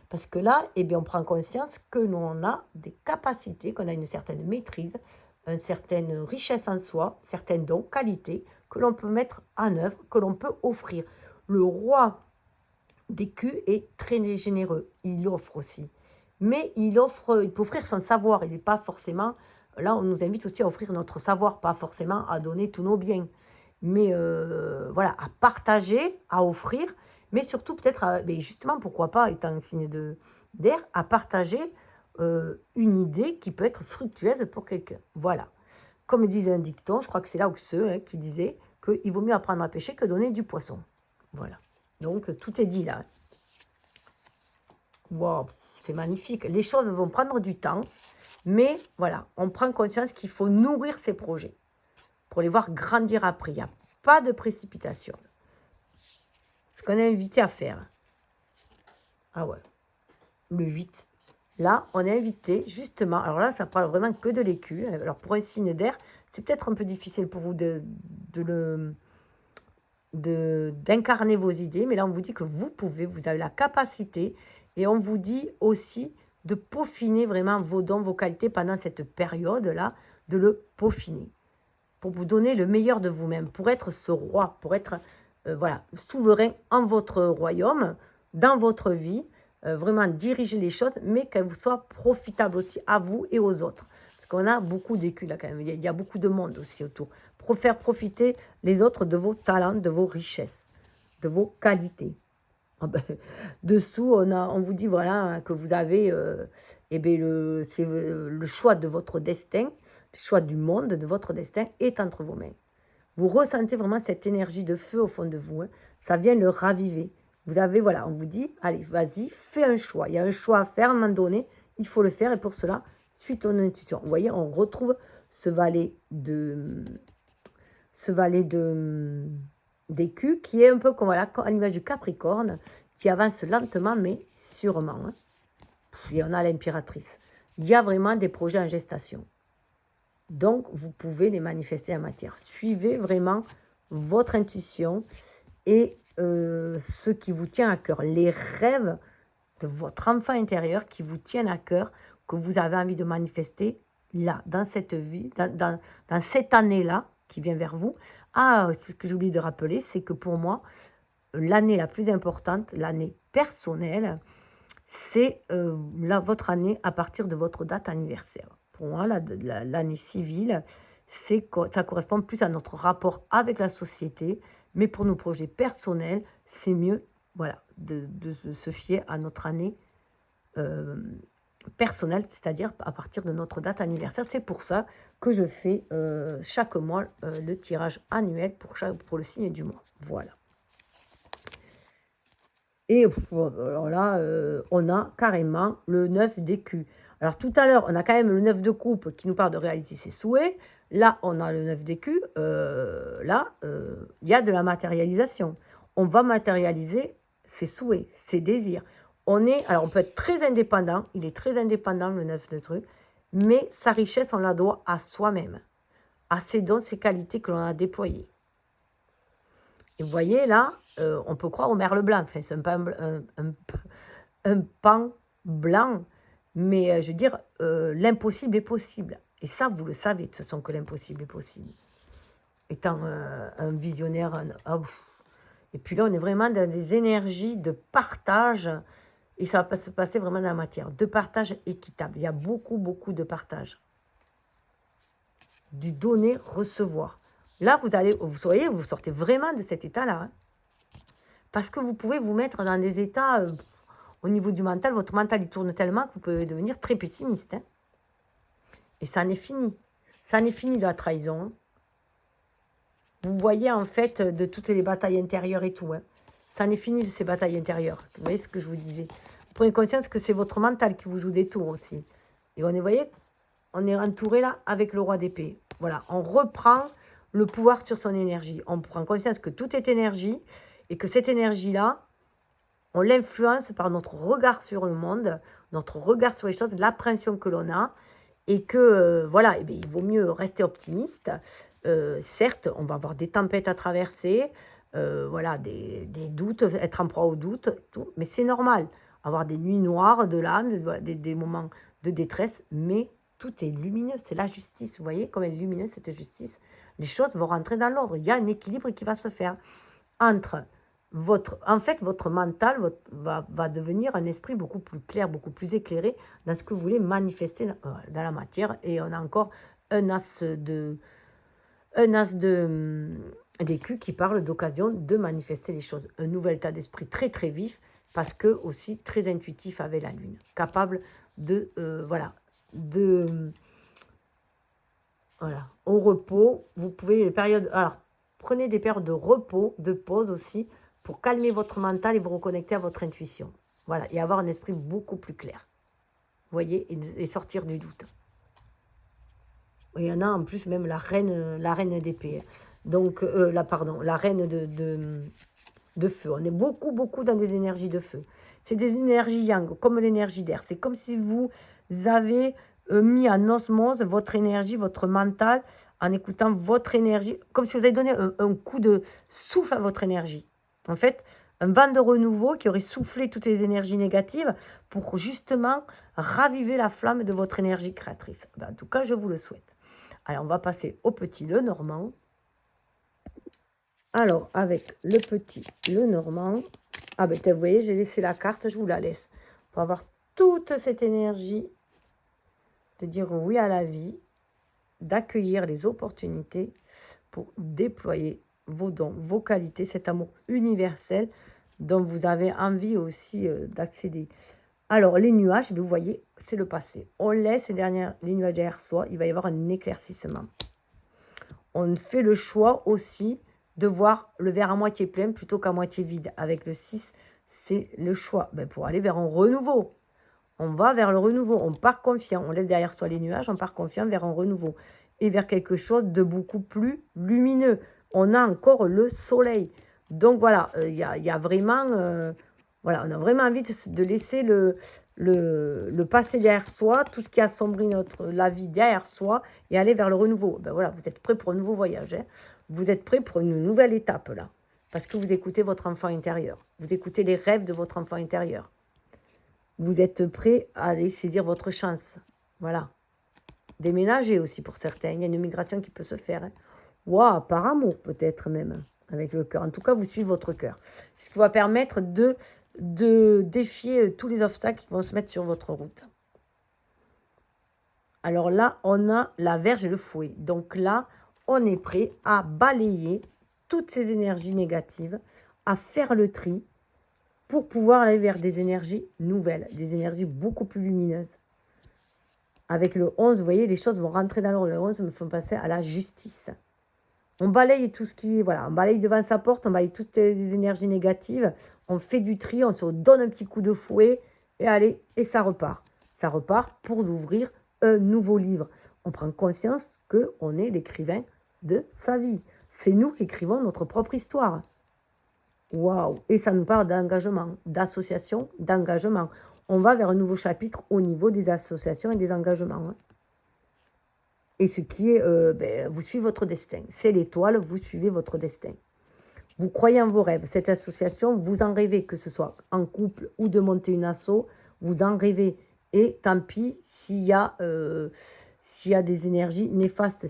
Parce que là, on prend conscience que nous, on a des capacités, qu'on a une certaine maîtrise, une certaine richesse en soi, certaines dons, qualités, que l'on peut mettre en œuvre, que l'on peut offrir. Le roi d'écu est très généreux, il offre aussi. Mais il peut offrir son savoir, il n'est pas forcément... Là, on nous invite aussi à offrir notre savoir, pas forcément à donner tous nos biens. Mais voilà, à partager, à offrir, mais surtout peut-être, justement, pourquoi pas, étant un signe d'air, à partager une idée qui peut être fructueuse pour quelqu'un. Voilà. Comme disait un dicton, je crois que c'est Lao Tse qui disait qu'il vaut mieux apprendre à pêcher que donner du poisson. Voilà. Donc, tout est dit là. Wow, c'est magnifique. Les choses vont prendre du temps, mais voilà, on prend conscience qu'il faut nourrir ces projets pour les voir grandir après. Il n'y a pas de précipitation. Ce qu'on est invité à faire. Ah ouais, le 8. Là, on est invité justement, alors là, ça parle vraiment que de l'écu. Alors pour un signe d'air, c'est peut-être un peu difficile pour vous d'incarner vos idées, mais là, on vous dit que vous pouvez, vous avez la capacité, et on vous dit aussi de peaufiner vraiment vos dons, vos qualités pendant cette période-là, de le peaufiner, pour vous donner le meilleur de vous-même, pour être ce roi, pour être voilà, souverain en votre royaume, dans votre vie, vraiment diriger les choses, mais qu'elles vous soient profitables aussi à vous et aux autres. Parce qu'on a beaucoup d'écus là quand même, il y a beaucoup de monde aussi autour. Pour faire profiter les autres de vos talents, de vos richesses, de vos qualités. Dessous, on vous dit voilà que vous avez c'est le choix de votre destin, le choix du monde, de votre destin est entre vos mains. Vous ressentez vraiment cette énergie de feu au fond de vous. Hein. Ça vient le raviver. Vous avez, voilà, on vous dit, allez, vas-y, fais un choix. Il y a un choix à faire à un moment donné. Il faut le faire et pour cela, suis ton intuition. Vous voyez, on retrouve ce valet d'écu qui est un peu comme voilà, à l'image du Capricorne, qui avance lentement mais sûrement. Hein. Puis on a l'impératrice. Il y a vraiment des projets en gestation. Donc, vous pouvez les manifester en matière. Suivez vraiment votre intuition et ce qui vous tient à cœur. Les rêves de votre enfant intérieur qui vous tiennent à cœur, que vous avez envie de manifester là, dans cette vie, dans cette année-là qui vient vers vous, Ah, ce que j'oublie de rappeler, c'est que pour moi, l'année la plus importante, l'année personnelle, c'est votre année à partir de votre date anniversaire. Pour moi, l'année civile, ça correspond plus à notre rapport avec la société, mais pour nos projets personnels, c'est mieux voilà, de se fier à notre année personnelle, c'est-à-dire à partir de notre date anniversaire. C'est pour ça que je fais chaque mois le tirage annuel pour le signe du mois. Voilà. Et alors là, on a carrément le 9 d'écus. Alors tout à l'heure, on a quand même le 9 de coupe qui nous parle de réaliser ses souhaits. Là, on a le 9 d'écus. Là, il y a de la matérialisation. On va matérialiser ses souhaits, ses désirs. Alors on peut être très indépendant. Il est très indépendant, le 9 de truc. Mais sa richesse, on la doit à soi-même. À ses dons, ses qualités que l'on a déployées. Et vous voyez, là, on peut croire au merle blanc. Enfin, c'est un pan blanc. Mais je veux dire, l'impossible est possible. Et ça, vous le savez, de toute façon, que l'impossible est possible. Étant un visionnaire. Et puis là, on est vraiment dans des énergies de partage. Et ça va se passer vraiment dans la matière. De partage équitable. Il y a beaucoup, beaucoup de partage. Du donner-recevoir. Là, vous sortez vraiment de cet état-là. Hein. Parce que vous pouvez vous mettre dans des états, au niveau du mental, votre mental il tourne tellement que vous pouvez devenir très pessimiste. Hein. Et ça en est fini. Ça en est fini de la trahison. Vous voyez en fait de toutes les batailles intérieures et tout. Hein. Ça en est fini de ces batailles intérieures. Vous voyez ce que je vous disais. Vous prenez conscience que c'est votre mental qui vous joue des tours aussi. Et vous voyez, on est entouré là avec le roi d'épée. Voilà, on reprend le pouvoir sur son énergie. On prend conscience que tout est énergie et que cette énergie-là, on l'influence par notre regard sur le monde, notre regard sur les choses, l'appréhension que l'on a et que, voilà, eh bien, il vaut mieux rester optimiste. Certes, on va avoir des tempêtes à traverser, voilà, des doutes, être en proie aux doutes, tout, mais c'est normal. Avoir des nuits noires de l'âme, des moments de détresse, mais tout est lumineux, c'est la justice. Vous voyez comme elle est lumineuse, cette justice. Les choses vont rentrer dans l'ordre. Il y a un équilibre qui va se faire entre votre mental va devenir un esprit beaucoup plus clair, beaucoup plus éclairé dans ce que vous voulez manifester dans la matière. Et on a encore un as d'écu qui parle d'occasion de manifester les choses. Un nouvel état d'esprit très très vif parce que aussi très intuitif avec la lune. Capable de, voilà, au repos. Vous pouvez, alors, prenez des périodes de repos, de pause aussi, pour calmer votre mental et vous reconnecter à votre intuition. Voilà, et avoir un esprit beaucoup plus clair. Vous voyez, et sortir du doute. Il y en a en plus même la reine d'épée. Donc, la reine de feu. On est beaucoup, beaucoup dans des énergies de feu. C'est des énergies yang, comme l'énergie d'air. C'est comme si vous avez mis en osmose votre énergie, votre mental, en écoutant votre énergie, comme si vous avez donné un coup de souffle à votre énergie. En fait, un vent de renouveau qui aurait soufflé toutes les énergies négatives pour justement raviver la flamme de votre énergie créatrice. Ben, en tout cas, je vous le souhaite. Allez, on va passer au petit Lenormand. Alors, avec le petit Lenormand, ah ben, vous voyez, j'ai laissé la carte, je vous la laisse. Pour avoir toute cette énergie de dire oui à la vie, d'accueillir les opportunités pour déployer vos dons, vos qualités, cet amour universel dont vous avez envie aussi d'accéder. Alors, les nuages, vous voyez, c'est le passé. On laisse les nuages derrière soi, il va y avoir un éclaircissement. On fait le choix aussi de voir le verre à moitié plein plutôt qu'à moitié vide. Avec le 6, c'est le choix pour aller vers un renouveau. On va vers le renouveau, on part confiant, on laisse derrière soi les nuages, on part confiant vers un renouveau et vers quelque chose de beaucoup plus lumineux. On a encore le soleil. Donc voilà, il y a vraiment, voilà, on a vraiment envie de laisser le passé derrière soi, tout ce qui assombrit la vie derrière soi et aller vers le renouveau. Ben voilà, vous êtes prêts pour un nouveau voyage. Hein. Vous êtes prêts pour une nouvelle étape là. Parce que vous écoutez votre enfant intérieur. Vous écoutez les rêves de votre enfant intérieur. Vous êtes prêts à aller saisir votre chance. Voilà. Déménager aussi pour certains. Il y a une migration qui peut se faire. Hein. Ouah, par amour peut-être même, avec le cœur. En tout cas, vous suivez votre cœur. Ce qui va permettre de défier tous les obstacles qui vont se mettre sur votre route. Alors là, on a la Vierge et le fouet. Donc là, on est prêt à balayer toutes ces énergies négatives, à faire le tri pour pouvoir aller vers des énergies nouvelles, des énergies beaucoup plus lumineuses. Avec le 11, vous voyez, les choses vont rentrer dans l'ordre. Le 11 me font passer à la justice. On balaye tout ce qui est, voilà, on balaye devant sa porte, on balaye toutes les énergies négatives, on fait du tri, on se donne un petit coup de fouet, et allez, et ça repart. Ça repart pour ouvrir un nouveau livre. On prend conscience qu'on est l'écrivain de sa vie. C'est nous qui écrivons notre propre histoire. Waouh! Et ça nous parle d'engagement, d'association, d'engagement. On va vers un nouveau chapitre au niveau des associations et des engagements. Et ce qui est, vous suivez votre destin. C'est l'étoile, vous suivez votre destin. Vous croyez en vos rêves. Cette association, vous en rêvez, que ce soit en couple ou de monter une asso, vous en rêvez. Et tant pis s'il y a des énergies néfastes,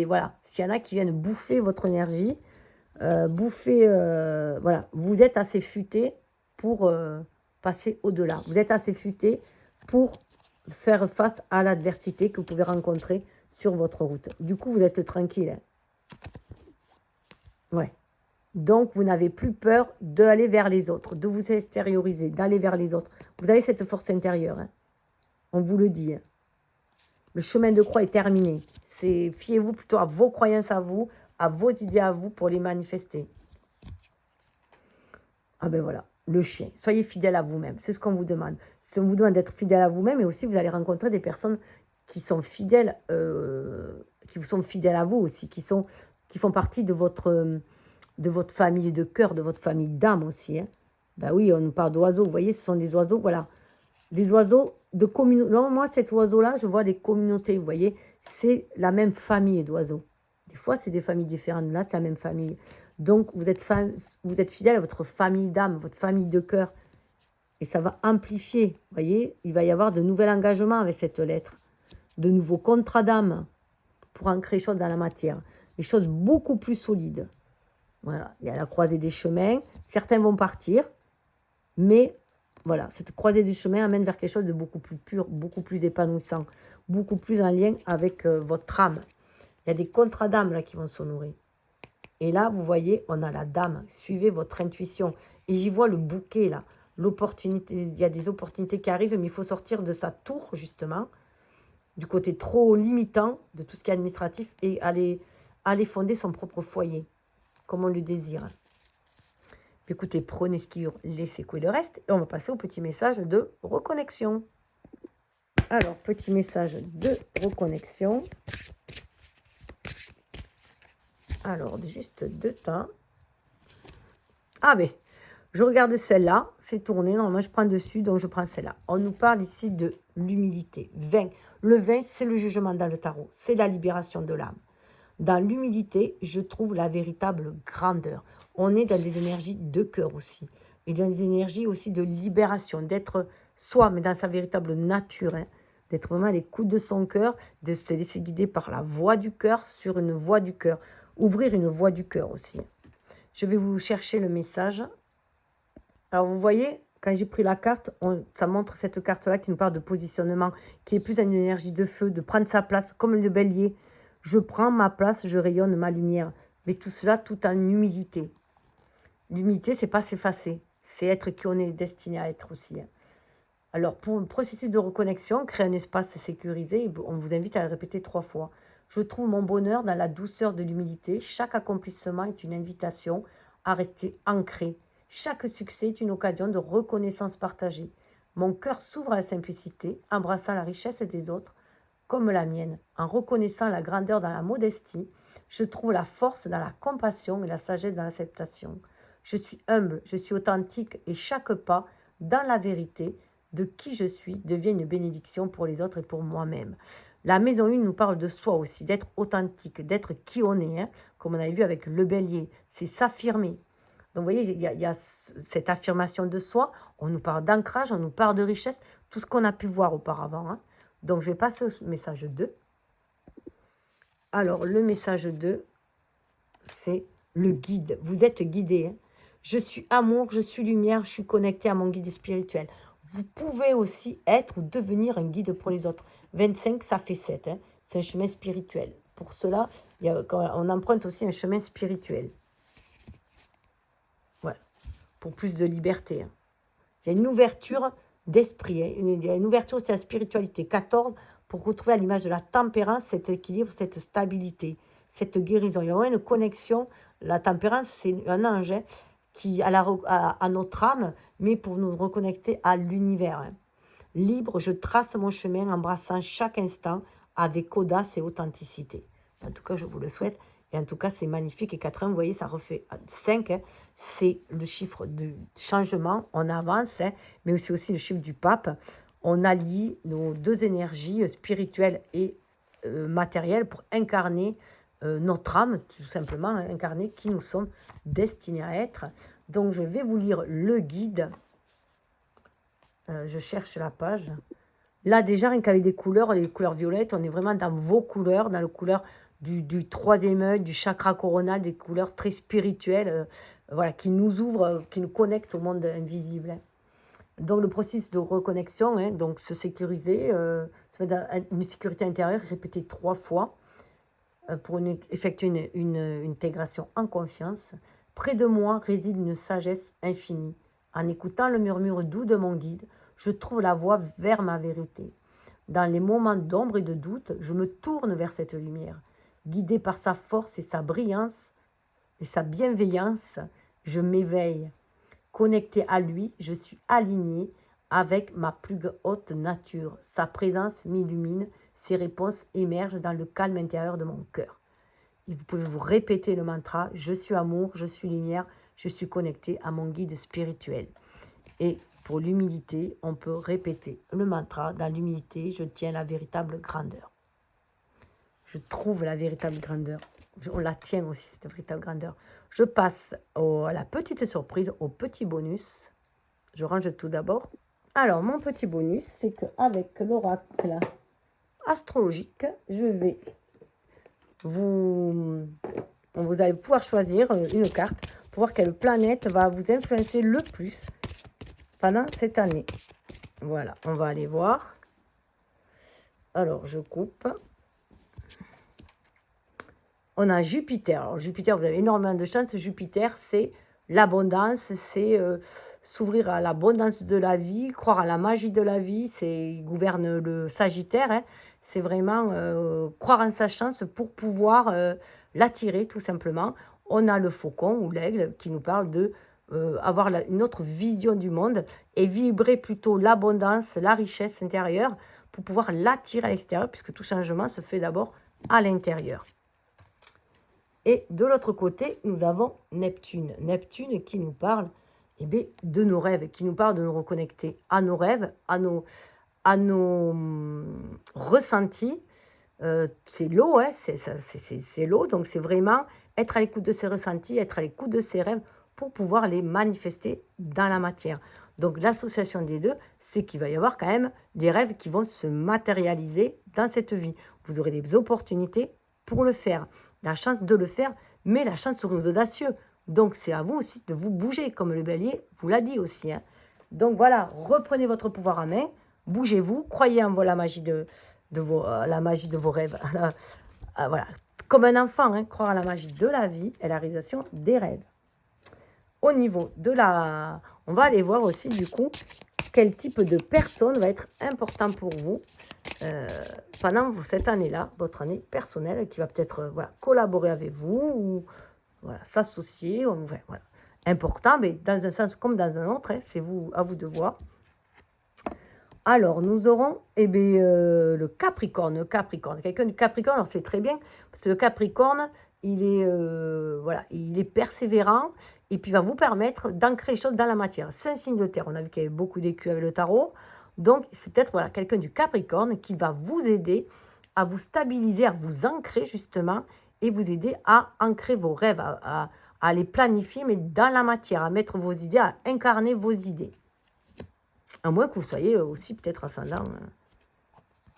voilà, s'il y en a qui viennent bouffer votre énergie, voilà, vous êtes assez futé pour passer au-delà. Vous êtes assez futé pour faire face à l'adversité que vous pouvez rencontrer sur votre route. Du coup, vous êtes tranquille. Hein. Ouais. Donc, vous n'avez plus peur d'aller vers les autres, de vous extérioriser, d'aller vers les autres. Vous avez cette force intérieure. Hein. On vous le dit. Hein. Le chemin de croix est terminé. Fiez-vous plutôt à vos croyances à vous, à vos idées à vous pour les manifester. Ah ben voilà, le chien. Soyez fidèle à vous-même. C'est ce qu'on vous demande. On vous demande d'être fidèle à vous-même et aussi vous allez rencontrer des personnes qui sont fidèles, à vous aussi, qui font partie de votre famille de cœur, de votre famille d'âme aussi. Hein. Ben oui, on nous parle d'oiseaux. Vous voyez, ce sont des oiseaux, voilà. Des oiseaux de communauté. Moi, cet oiseau-là, je vois des communautés, vous voyez. C'est la même famille d'oiseaux. Des fois, c'est des familles différentes. Là, c'est la même famille. Donc, vous êtes fidèle à votre famille d'âme, votre famille de cœur. Et ça va amplifier. Vous voyez, il va y avoir de nouveaux engagements avec cette lettre. De nouveaux contrats d'âme pour ancrer les choses dans la matière. Des choses beaucoup plus solides. Voilà, il y a la croisée des chemins. Certains vont partir, mais voilà, cette croisée des chemins amène vers quelque chose de beaucoup plus pur, beaucoup plus épanouissant, beaucoup plus en lien avec votre âme. Il y a des contrats d'âme là qui vont s'honorer. Et là, vous voyez, on a la dame. Suivez votre intuition. Et j'y vois le bouquet là. L'opportunité, il y a des opportunités qui arrivent, mais il faut sortir de sa tour, justement, du côté trop limitant de tout ce qui est administratif et aller fonder son propre foyer, comme on le désire. Écoutez, prenez ce qui laissez couler le reste et on va passer au petit message de reconnexion. Alors, petit message de reconnexion. Alors, juste 2 temps. Ah ben, je regarde celle-là, c'est tourné. Non, moi je prends dessus, donc je prends celle-là. On nous parle ici de l'humilité. 20. Le 20, c'est le jugement dans le tarot. C'est la libération de l'âme. Dans l'humilité, je trouve la véritable grandeur. On est dans des énergies de cœur aussi. Et dans des énergies aussi de libération, d'être soi, mais dans sa véritable nature. Hein, d'être vraiment à l'écoute de son cœur, de se laisser guider par la voix du cœur sur une voix du cœur. Ouvrir une voix du cœur aussi. Je vais vous chercher le message. Alors, vous voyez, quand j'ai pris la carte, ça montre cette carte-là qui nous parle de positionnement, qui est plus une énergie de feu, de prendre sa place, comme le bélier. Je prends ma place, je rayonne ma lumière. Mais tout cela, tout en humilité. L'humilité, c'est pas s'effacer. C'est être qui on est destiné à être aussi. Alors, pour le processus de reconnexion, créer un espace sécurisé, on vous invite à le répéter 3 fois. Je trouve mon bonheur dans la douceur de l'humilité. Chaque accomplissement est une invitation à rester ancré. Chaque succès est une occasion de reconnaissance partagée. Mon cœur s'ouvre à la simplicité, embrassant la richesse des autres comme la mienne. En reconnaissant la grandeur dans la modestie, je trouve la force dans la compassion et la sagesse dans l'acceptation. Je suis humble, je suis authentique et chaque pas dans la vérité de qui je suis devient une bénédiction pour les autres et pour moi-même. La maison 1 nous parle de soi aussi, d'être authentique, d'être qui on est, hein, comme on avait vu avec le bélier, c'est s'affirmer. Donc, vous voyez, il y a cette affirmation de soi, on nous parle d'ancrage, on nous parle de richesse, tout ce qu'on a pu voir auparavant. Hein. Donc, je vais passer au message 2. Alors, le message 2, c'est le guide. Vous êtes guidé. Hein. Je suis amour, je suis lumière, je suis connecté à mon guide spirituel. Vous pouvez aussi être ou devenir un guide pour les autres. 25, ça fait 7. Hein. C'est un chemin spirituel. Pour cela, on emprunte aussi un chemin spirituel. Voilà. Pour plus de liberté. Hein. Il y a une ouverture d'esprit. Hein. Il y a une ouverture sur la spiritualité. 14, pour retrouver à l'image de la tempérance, cet équilibre, cette stabilité, cette guérison. Il y a vraiment une connexion. La tempérance, c'est un ange hein, qui à notre âme, mais pour nous reconnecter à l'univers. Hein. Libre, je trace mon chemin, embrassant chaque instant avec audace et authenticité. En tout cas, je vous le souhaite. Et en tout cas, c'est magnifique. Et 80, vous voyez, ça refait 5. Hein, c'est le chiffre du changement. On avance, hein, mais aussi le chiffre du pape. On allie nos deux énergies spirituelles et matérielles pour incarner notre âme, tout simplement, hein, incarner qui nous sommes destinés à être. Donc, je vais vous lire le guide. Je cherche la page. Là, déjà, rien qu'avec des couleurs, les couleurs violettes, on est vraiment dans vos couleurs, dans les couleurs du troisième œil, du chakra coronal, des couleurs très spirituelles, voilà, qui nous ouvrent, qui nous connectent au monde invisible. Hein. Donc, le processus de reconnexion, hein, donc se sécuriser, se mettre dans une sécurité intérieure, répéter 3 fois pour effectuer une intégration en confiance. Près de moi réside une sagesse infinie. En écoutant le murmure doux de mon guide, je trouve la voie vers ma vérité. Dans les moments d'ombre et de doute, je me tourne vers cette lumière. Guidé par sa force et sa brillance et sa bienveillance, je m'éveille. Connecté à lui, je suis aligné avec ma plus haute nature. Sa présence m'illumine, ses réponses émergent dans le calme intérieur de mon cœur. Et vous pouvez vous répéter le mantra « Je suis amour, je suis lumière, je suis connecté à mon guide spirituel ». Et pour l'humilité, on peut répéter le mantra. Dans l'humilité, je tiens la véritable grandeur. Je trouve la véritable grandeur. On la tient aussi, cette véritable grandeur. Je passe à la petite surprise, au petit bonus. Je range tout d'abord. Alors, mon petit bonus, c'est qu'avec l'oracle astrologique, je vais vous allez pouvoir choisir une carte pour voir quelle planète va vous influencer le plus pendant cette année. Voilà, on va aller voir. Alors, je coupe. On a Jupiter. Alors, Jupiter, vous avez énormément de chance. Jupiter, c'est l'abondance, c'est s'ouvrir à l'abondance de la vie, croire à la magie de la vie. Il gouverne le Sagittaire. Hein. C'est vraiment croire en sa chance pour pouvoir l'attirer, tout simplement. On a le faucon ou l'aigle qui nous parle de avoir une autre vision du monde et vibrer plutôt l'abondance, la richesse intérieure pour pouvoir l'attirer à l'extérieur, puisque tout changement se fait d'abord à l'intérieur. Et de l'autre côté, nous avons Neptune. Neptune qui nous parle de nos rêves, qui nous parle de nous reconnecter à nos rêves, à nos ressentis. C'est l'eau, hein, c'est l'eau, donc c'est vraiment être à l'écoute de ses ressentis, être à l'écoute de ses rêves pour pouvoir les manifester dans la matière. Donc l'association des deux, c'est qu'il va y avoir quand même des rêves qui vont se matérialiser dans cette vie. Vous aurez des opportunités pour le faire, la chance de le faire, mais la chance sur aux audacieux. Donc c'est à vous aussi de vous bouger, comme le bélier vous l'a dit aussi. Hein. Donc voilà, reprenez votre pouvoir en main, bougez-vous, croyez en la magie de vos rêves. Voilà, comme un enfant, hein, croire à la magie de la vie et la réalisation des rêves. Au niveau de on va aller voir aussi du coup quel type de personne va être important pour vous pendant cette année-là, votre année personnelle, qui va peut-être collaborer avec vous ou s'associer. Voilà. Important, mais dans un sens comme dans un autre, hein, c'est à vous de voir. Alors, nous aurons le Capricorne. Le Capricorne. Quelqu'un du Capricorne, alors c'est très bien, parce que le Capricorne, il est persévérant, et puis va vous permettre d'ancrer les choses dans la matière. C'est un signe de terre. On a vu qu'il y avait beaucoup d'écus avec le tarot. Donc, c'est peut-être quelqu'un du Capricorne qui va vous aider à vous stabiliser, à vous ancrer justement, et vous aider à ancrer vos rêves, à les planifier, mais dans la matière, à mettre vos idées, à incarner vos idées. À moins que vous soyez aussi peut-être ascendant.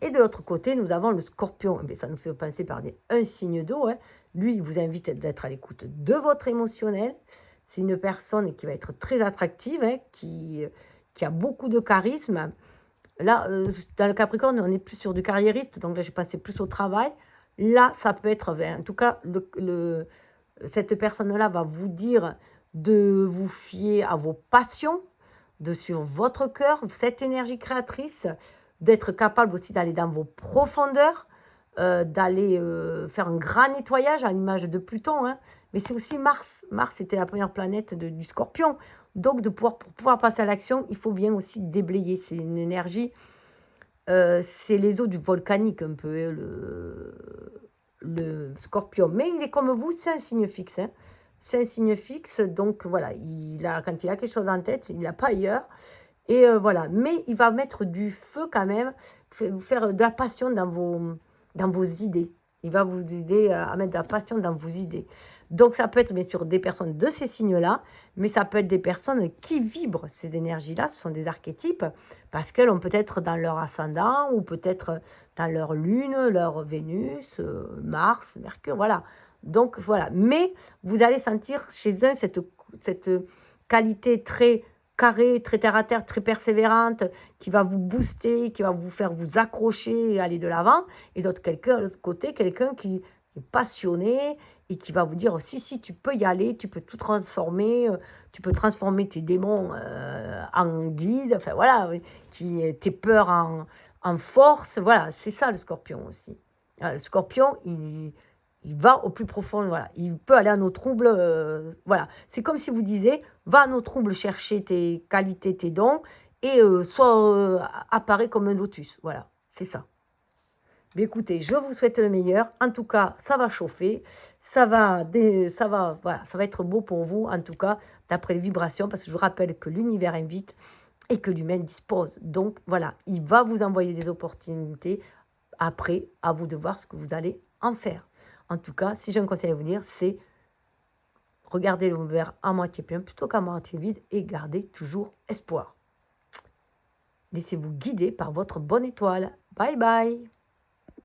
Et de l'autre côté, nous avons le Scorpion. Ça nous fait penser par un signe d'eau. Hein. Lui, il vous invite d'être à l'écoute de votre émotionnel. C'est une personne qui va être très attractive, hein, qui a beaucoup de charisme. Là, dans le Capricorne, on est plus sur du carriériste, donc là, je passais plus au travail. Là, ça peut être, en tout cas, cette personne-là va vous dire de vous fier à vos passions, de suivre votre cœur, cette énergie créatrice, d'être capable aussi d'aller dans vos profondeurs, d'aller faire un grand nettoyage à l'image de Pluton, hein. Mais c'est aussi Mars. Mars était la première planète du Scorpion. Donc, pour pouvoir passer à l'action, il faut bien aussi déblayer. C'est une énergie, c'est les eaux du volcanique un peu, hein, le Scorpion. Mais il est comme vous, c'est un signe fixe, hein. C'est un signe fixe, donc voilà, quand il a quelque chose en tête, il n'a pas ailleurs. Et voilà, mais il va mettre du feu quand même, vous faire de la passion dans vos idées. Il va vous aider à mettre de la passion dans vos idées. Donc ça peut être bien sûr des personnes de ces signes-là, mais ça peut être des personnes qui vibrent ces énergies-là, ce sont des archétypes, parce qu'elles ont peut-être dans leur ascendant, ou peut-être dans leur lune, leur Vénus, Mars, Mercure, voilà. Donc voilà, mais vous allez sentir chez eux cette qualité très carrée, très terre-à-terre, très persévérante, qui va vous booster, qui va vous faire vous accrocher et aller de l'avant. Et d'autre côté, quelqu'un qui est passionné et qui va vous dire, si, tu peux y aller, tu peux tout transformer, tu peux transformer tes démons en guides, enfin voilà, tes peurs en force, voilà, c'est ça le Scorpion aussi. Le Scorpion, il va au plus profond, voilà. Il peut aller à nos troubles, voilà. C'est comme si vous disiez, va à nos troubles chercher tes qualités, tes dons, et apparaît comme un lotus, voilà. C'est ça. Mais écoutez, je vous souhaite le meilleur. En tout cas, ça va chauffer, voilà, ça va être beau pour vous, en tout cas, d'après les vibrations, parce que je vous rappelle que l'univers invite et que l'humain dispose. Donc, voilà, il va vous envoyer des opportunités. Après, à vous de voir ce que vous allez en faire. En tout cas, si j'ai un conseil à vous dire, c'est regarder le verre à moitié plein plutôt qu'à moitié vide et gardez toujours espoir. Laissez-vous guider par votre bonne étoile. Bye bye.